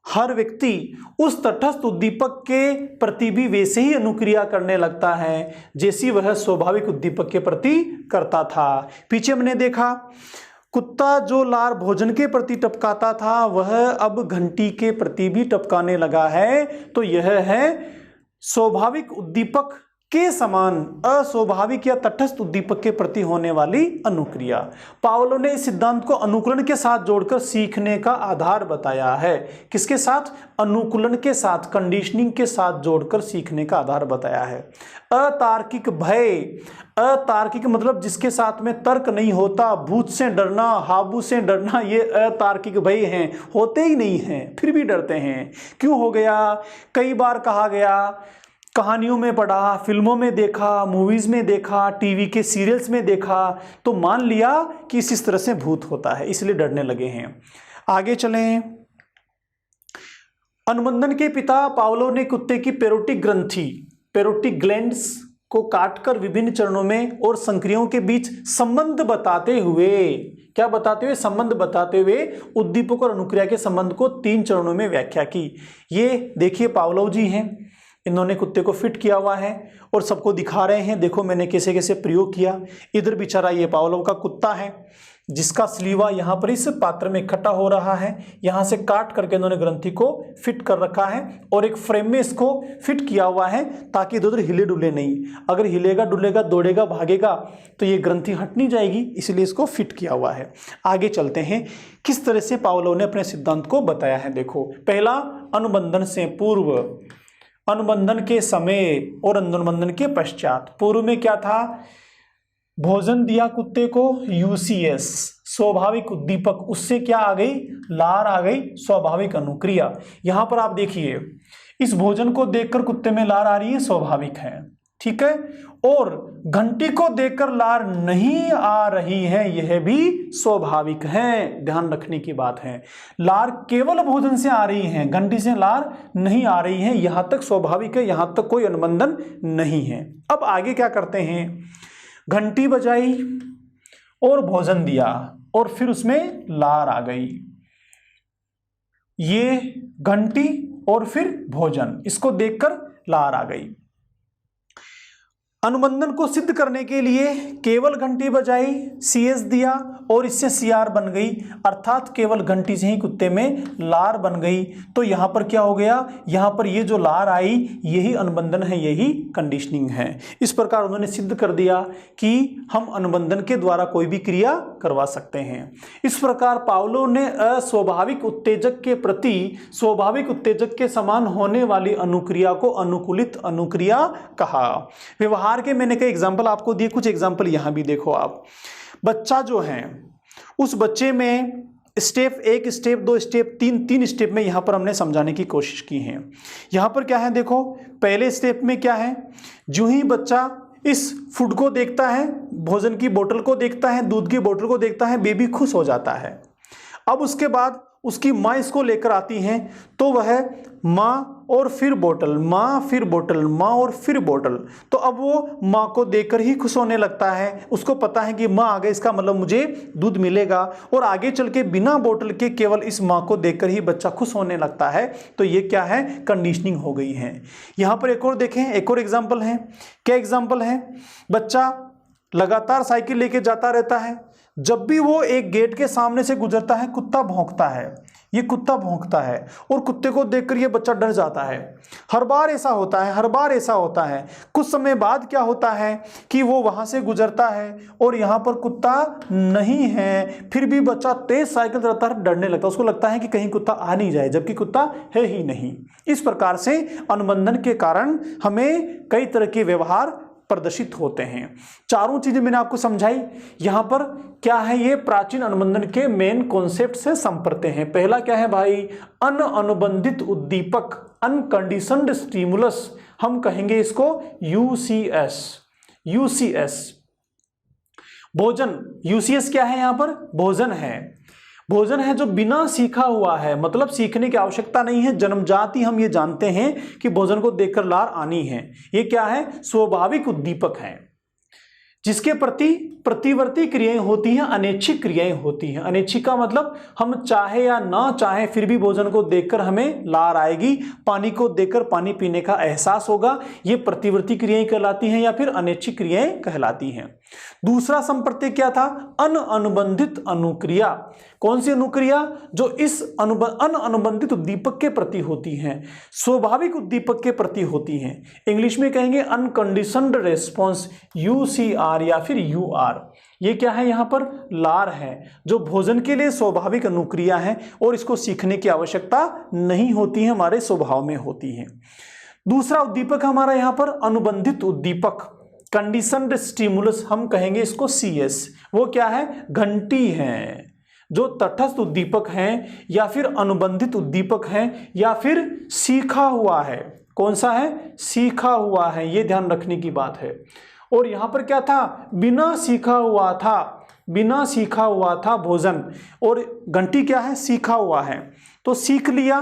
हर व्यक्ति उस तटस्थ उद्दीपक के प्रति भी वैसे ही अनुक्रिया करने लगता है जैसी वह स्वाभाविक उद्दीपक के प्रति करता था। पीछे हमने देखा कुत्ता जो लार भोजन के प्रति टपकाता था वह अब घंटी के प्रति भी टपकाने लगा है। तो यह है स्वाभाविक उद्दीपक के समान अस्वाभाविक या तटस्थ उद्दीपक के प्रति होने वाली अनुक्रिया। पावलोव ने इस सिद्धांत को अनुकूलन के साथ जोड़कर सीखने का आधार बताया है। किसके साथ, अनुकूलन के साथ, कंडीशनिंग के साथ जोड़कर सीखने का आधार बताया है। अतार्किक भय, अतार्किक मतलब जिसके साथ में तर्क नहीं होता, भूत से डरना, हाबू से डरना, ये अतार्किक भय हैं, होते ही नहीं हैं फिर भी डरते हैं। क्यों हो गया, कई बार कहा गया, कहानियों में पढ़ा, फिल्मों में देखा, मूवीज में देखा, टीवी के सीरियल्स में देखा तो मान लिया कि इस तरह से भूत होता है इसलिए डरने लगे हैं। आगे चलें। अनुबंधन के पिता पावलोव ने कुत्ते की पेरोटिक ग्रंथि, पेरोटिक ग्लैंड्स को काटकर विभिन्न चरणों में और संक्रियाओं के बीच संबंध बताते हुए, क्या बताते हुए, संबंध बताते हुए उद्दीपक और अनुक्रिया के संबंध को 3 चरणों में व्याख्या की। ये देखिए पावलोव जी हैं, इन्होंने कुत्ते को फिट किया हुआ है और सबको दिखा रहे हैं, देखो मैंने कैसे कैसे प्रयोग किया। इधर बेचारा ये पावलोव का कुत्ता है जिसका स्लीवा यहाँ पर इस पात्र में इकट्ठा हो रहा है, यहाँ से काट करके इन्होंने ग्रंथि को फिट कर रखा है और एक फ्रेम में इसको फिट किया हुआ है ताकि इधर हिले डुले नहीं। अगर हिलेगा डुलेगा दौड़ेगा भागेगा तो ये ग्रंथि हट नहीं जाएगी, इसलिए इसको फिट किया हुआ है। आगे चलते हैं किस तरह से पावलोव ने अपने सिद्धांत को बताया है। देखो, पहला अनुबंधन से पूर्व, अनुबंधन के समय और अनुबंधन के पश्चात। पूर्व में क्या था, भोजन दिया कुत्ते को, यूसीएस स्वाभाविक उद्दीपक, उससे क्या आ गई, लार आ गई, स्वाभाविक अनुक्रिया। यहां पर आप देखिए इस भोजन को देखकर कुत्ते में लार आ रही है, स्वाभाविक है। ठीक है, और घंटी को देखकर लार नहीं आ रही है यह भी स्वाभाविक है, ध्यान रखने की बात है। लार केवल भोजन से आ रही है, घंटी से लार नहीं आ रही है, यहां तक स्वाभाविक है, यहां तक कोई अनुबंधन नहीं है। अब आगे क्या करते हैं, घंटी बजाई और भोजन दिया और फिर उसमें लार आ गई, ये घंटी और फिर भोजन, इसको देखकर लार आ गई। अनुबंधन को सिद्ध करने के लिए केवल घंटी बजाई, CS दिया और इससे CR बन गई, अर्थात केवल घंटी से ही कुत्ते में लार बन गई। तो यहां पर क्या हो गया, यहां पर ये जो लार आई यही अनुबंधन है, यही कंडीशनिंग है। इस प्रकार उन्होंने सिद्ध कर दिया कि हम अनुबंधन के द्वारा कोई भी क्रिया करवा सकते हैं। इस प्रकार पावलोव ने अस्वाभाविक उत्तेजक के प्रति स्वाभाविक उत्तेजक के समान होने वाली अनुक्रिया को अनुकूलित अनुक्रिया कहा। व्यवहार के मैंने कई एग्जाम्पल आपको दिए, कुछ एग्जाम्पल यहां भी देखो आप। बच्चा जो है उस बच्चे में स्टेप 1, स्टेप 2, स्टेप 3, 3 स्टेप में यहां पर हमने समझाने की कोशिश की है। यहां पर क्या है देखो, पहले स्टेप में क्या है, जो ही बच्चा इस फूड को देखता है, भोजन की बोतल को देखता है, दूध की बोतल को देखता है, बेबी खुश हो जाता है। अब उसके बाद उसकी माँ इसको लेकर आती हैं, तो वह माँ और फिर बोतल, माँ फिर बोतल, माँ और फिर बोतल, तो अब वो माँ को देखकर ही खुश होने लगता है। उसको पता है कि माँ आ गई, इसका मतलब मुझे दूध मिलेगा, और आगे चल के बिना बोतल के केवल इस माँ को देखकर ही बच्चा खुश होने लगता है। तो ये क्या है, कंडीशनिंग हो गई है। यहाँ पर एक और देखें, एक और एग्जाम्पल है। क्या एग्जाम्पल है, बच्चा लगातार साइकिल लेके जाता रहता है, जब भी वो एक गेट के सामने से गुजरता है कुत्ता भौंकता है, ये कुत्ता भौंकता है, और कुत्ते को देखकर ये बच्चा डर जाता है। हर बार ऐसा होता है, हर बार ऐसा होता है। कुछ समय बाद क्या होता है कि वो वहां से गुजरता है और यहाँ पर कुत्ता नहीं है, फिर भी बच्चा तेज साइकिल चलाता है, डरने लगता है, उसको लगता है कि कहीं कुत्ता आ नहीं जाए, जबकि कुत्ता है ही नहीं। इस प्रकार से अनुबंधन के कारण हमें कई तरह के व्यवहार प्रदर्शित होते हैं। चारों चीजें मैंने आपको समझाई। यहां पर क्या है, ये प्राचीन अनुबंधन के मेन कॉन्सेप्ट से संपर्क हैं। पहला क्या है भाई, अनुबंधित उद्दीपक, अनकंडीशनड स्टिमुलस, हम कहेंगे इसको UCS। UCS भोजन, UCS क्या है, यहां पर भोजन है। भोजन है जो बिना सीखा हुआ है, मतलब सीखने की आवश्यकता नहीं है, जन्मजात ही हम ये जानते हैं कि भोजन को देखकर लार आनी है। ये क्या है, स्वाभाविक उद्दीपक है, जिसके प्रति प्रतिवर्ती क्रियाएं होती हैं, अनैच्छिक क्रियाएं होती हैं। अनैच्छिक का मतलब हम चाहे या ना चाहे फिर भी भोजन को देखकर हमें लार आएगी, पानी को देखकर पानी पीने का एहसास होगा, ये प्रतिवर्ती क्रियाएं कहलाती हैं या फिर अनैच्छिक क्रियाएं कहलाती हैं। दूसरा संप्रत्यय क्या था, अनुबंधित अनुक्रिया। कौन सी अनुक्रिया, जो इस अनुबंधित उद्दीपक के प्रति होती हैं, स्वाभाविक उद्दीपक के प्रति होती हैं। इंग्लिश में कहेंगे अनकंडीशनड रेस्पॉन्स, UCR या फिर UR। ये क्या है, यहां पर लार है, जो भोजन के लिए स्वाभाविक अनुक्रिया है और इसको सीखने की आवश्यकता नहीं होती है, हमारे स्वभाव में होती है। दूसरा उद्दीपक हमारा यहां पर अनुबंधित उद्दीपक, कंडीशनड स्टिमुलस, हम कहेंगे इसको CS। वो क्या है, घंटी है, जो तटस्थ उद्दीपक हैं या फिर अनुबंधित उद्दीपक हैं या फिर सीखा हुआ है। कौन सा है, सीखा हुआ है, ये ध्यान रखने की बात है। और यहां पर क्या था, बिना सीखा हुआ था, बिना सीखा हुआ था भोजन, और घंटी क्या है, सीखा हुआ है, तो सीख लिया,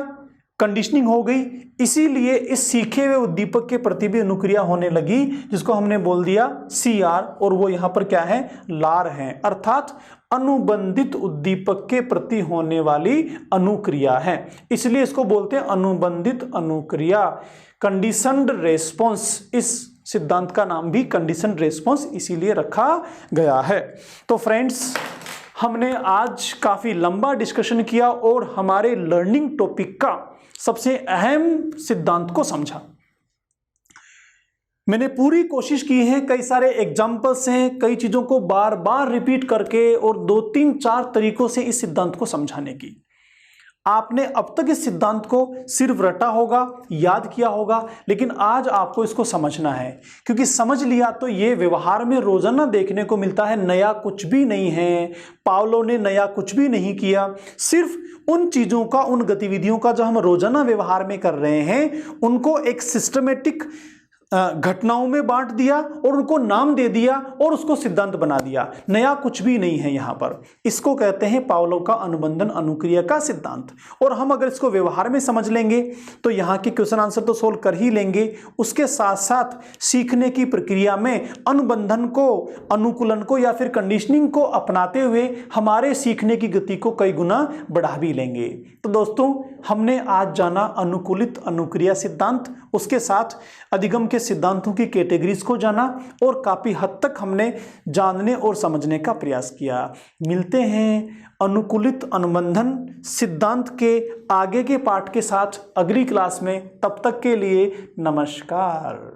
कंडीशनिंग हो गई, इसीलिए इस सीखे हुए उद्दीपक के प्रति भी अनुक्रिया होने लगी, जिसको हमने बोल दिया CR, और वो यहां पर क्या है, लार है, अर्थात अनुबंधित उद्दीपक के प्रति होने वाली अनुक्रिया है, इसलिए इसको बोलते हैं अनुबंधित अनुक्रिया, कंडीशनड रेस्पॉन्स। इस सिद्धांत का नाम भी कंडीशनड रेस्पॉन्स इसीलिए रखा गया है। तो फ्रेंड्स, हमने आज काफी लंबा डिस्कशन किया और हमारे लर्निंग टॉपिक का सबसे अहम सिद्धांत को समझा। मैंने पूरी कोशिश की है, कई सारे एग्जाम्पल्स हैं, कई चीजों को बार बार रिपीट करके और 2, 3, 4 तरीकों से इस सिद्धांत को समझाने की। आपने अब तक इस सिद्धांत को सिर्फ रटा होगा, याद किया होगा, लेकिन आज आपको इसको समझना है, क्योंकि समझ लिया तो ये व्यवहार में रोजाना देखने को मिलता है, नया कुछ भी नहीं है। पावलोव ने नया कुछ भी नहीं किया, सिर्फ उन चीजों का, उन गतिविधियों का जो हम रोजाना व्यवहार में कर रहे हैं, उनको एक सिस्टमेटिक घटनाओं में बांट दिया और उनको नाम दे दिया और उसको सिद्धांत बना दिया। नया कुछ भी नहीं है यहाँ पर। इसको कहते हैं पावलोव का अनुबंधन अनुक्रिया का सिद्धांत। और हम अगर इसको व्यवहार में समझ लेंगे तो यहाँ के क्वेश्चन आंसर तो सोल्व कर ही लेंगे, उसके साथ साथ सीखने की प्रक्रिया में अनुबंधन को, अनुकूलन को या फिर कंडीशनिंग को अपनाते हुए हमारे सीखने की गति को कई गुना बढ़ा भी लेंगे। तो दोस्तों, हमने आज जाना अनुकूलित अनुक्रिया सिद्धांत, उसके साथ अधिगम के सिद्धांतों की कैटेगरीज को जाना और काफी हद तक हमने जानने और समझने का प्रयास किया। मिलते हैं अनुकूलित अनुबंधन सिद्धांत के आगे के पार्ट के साथ अगली क्लास में। तब तक के लिए नमस्कार।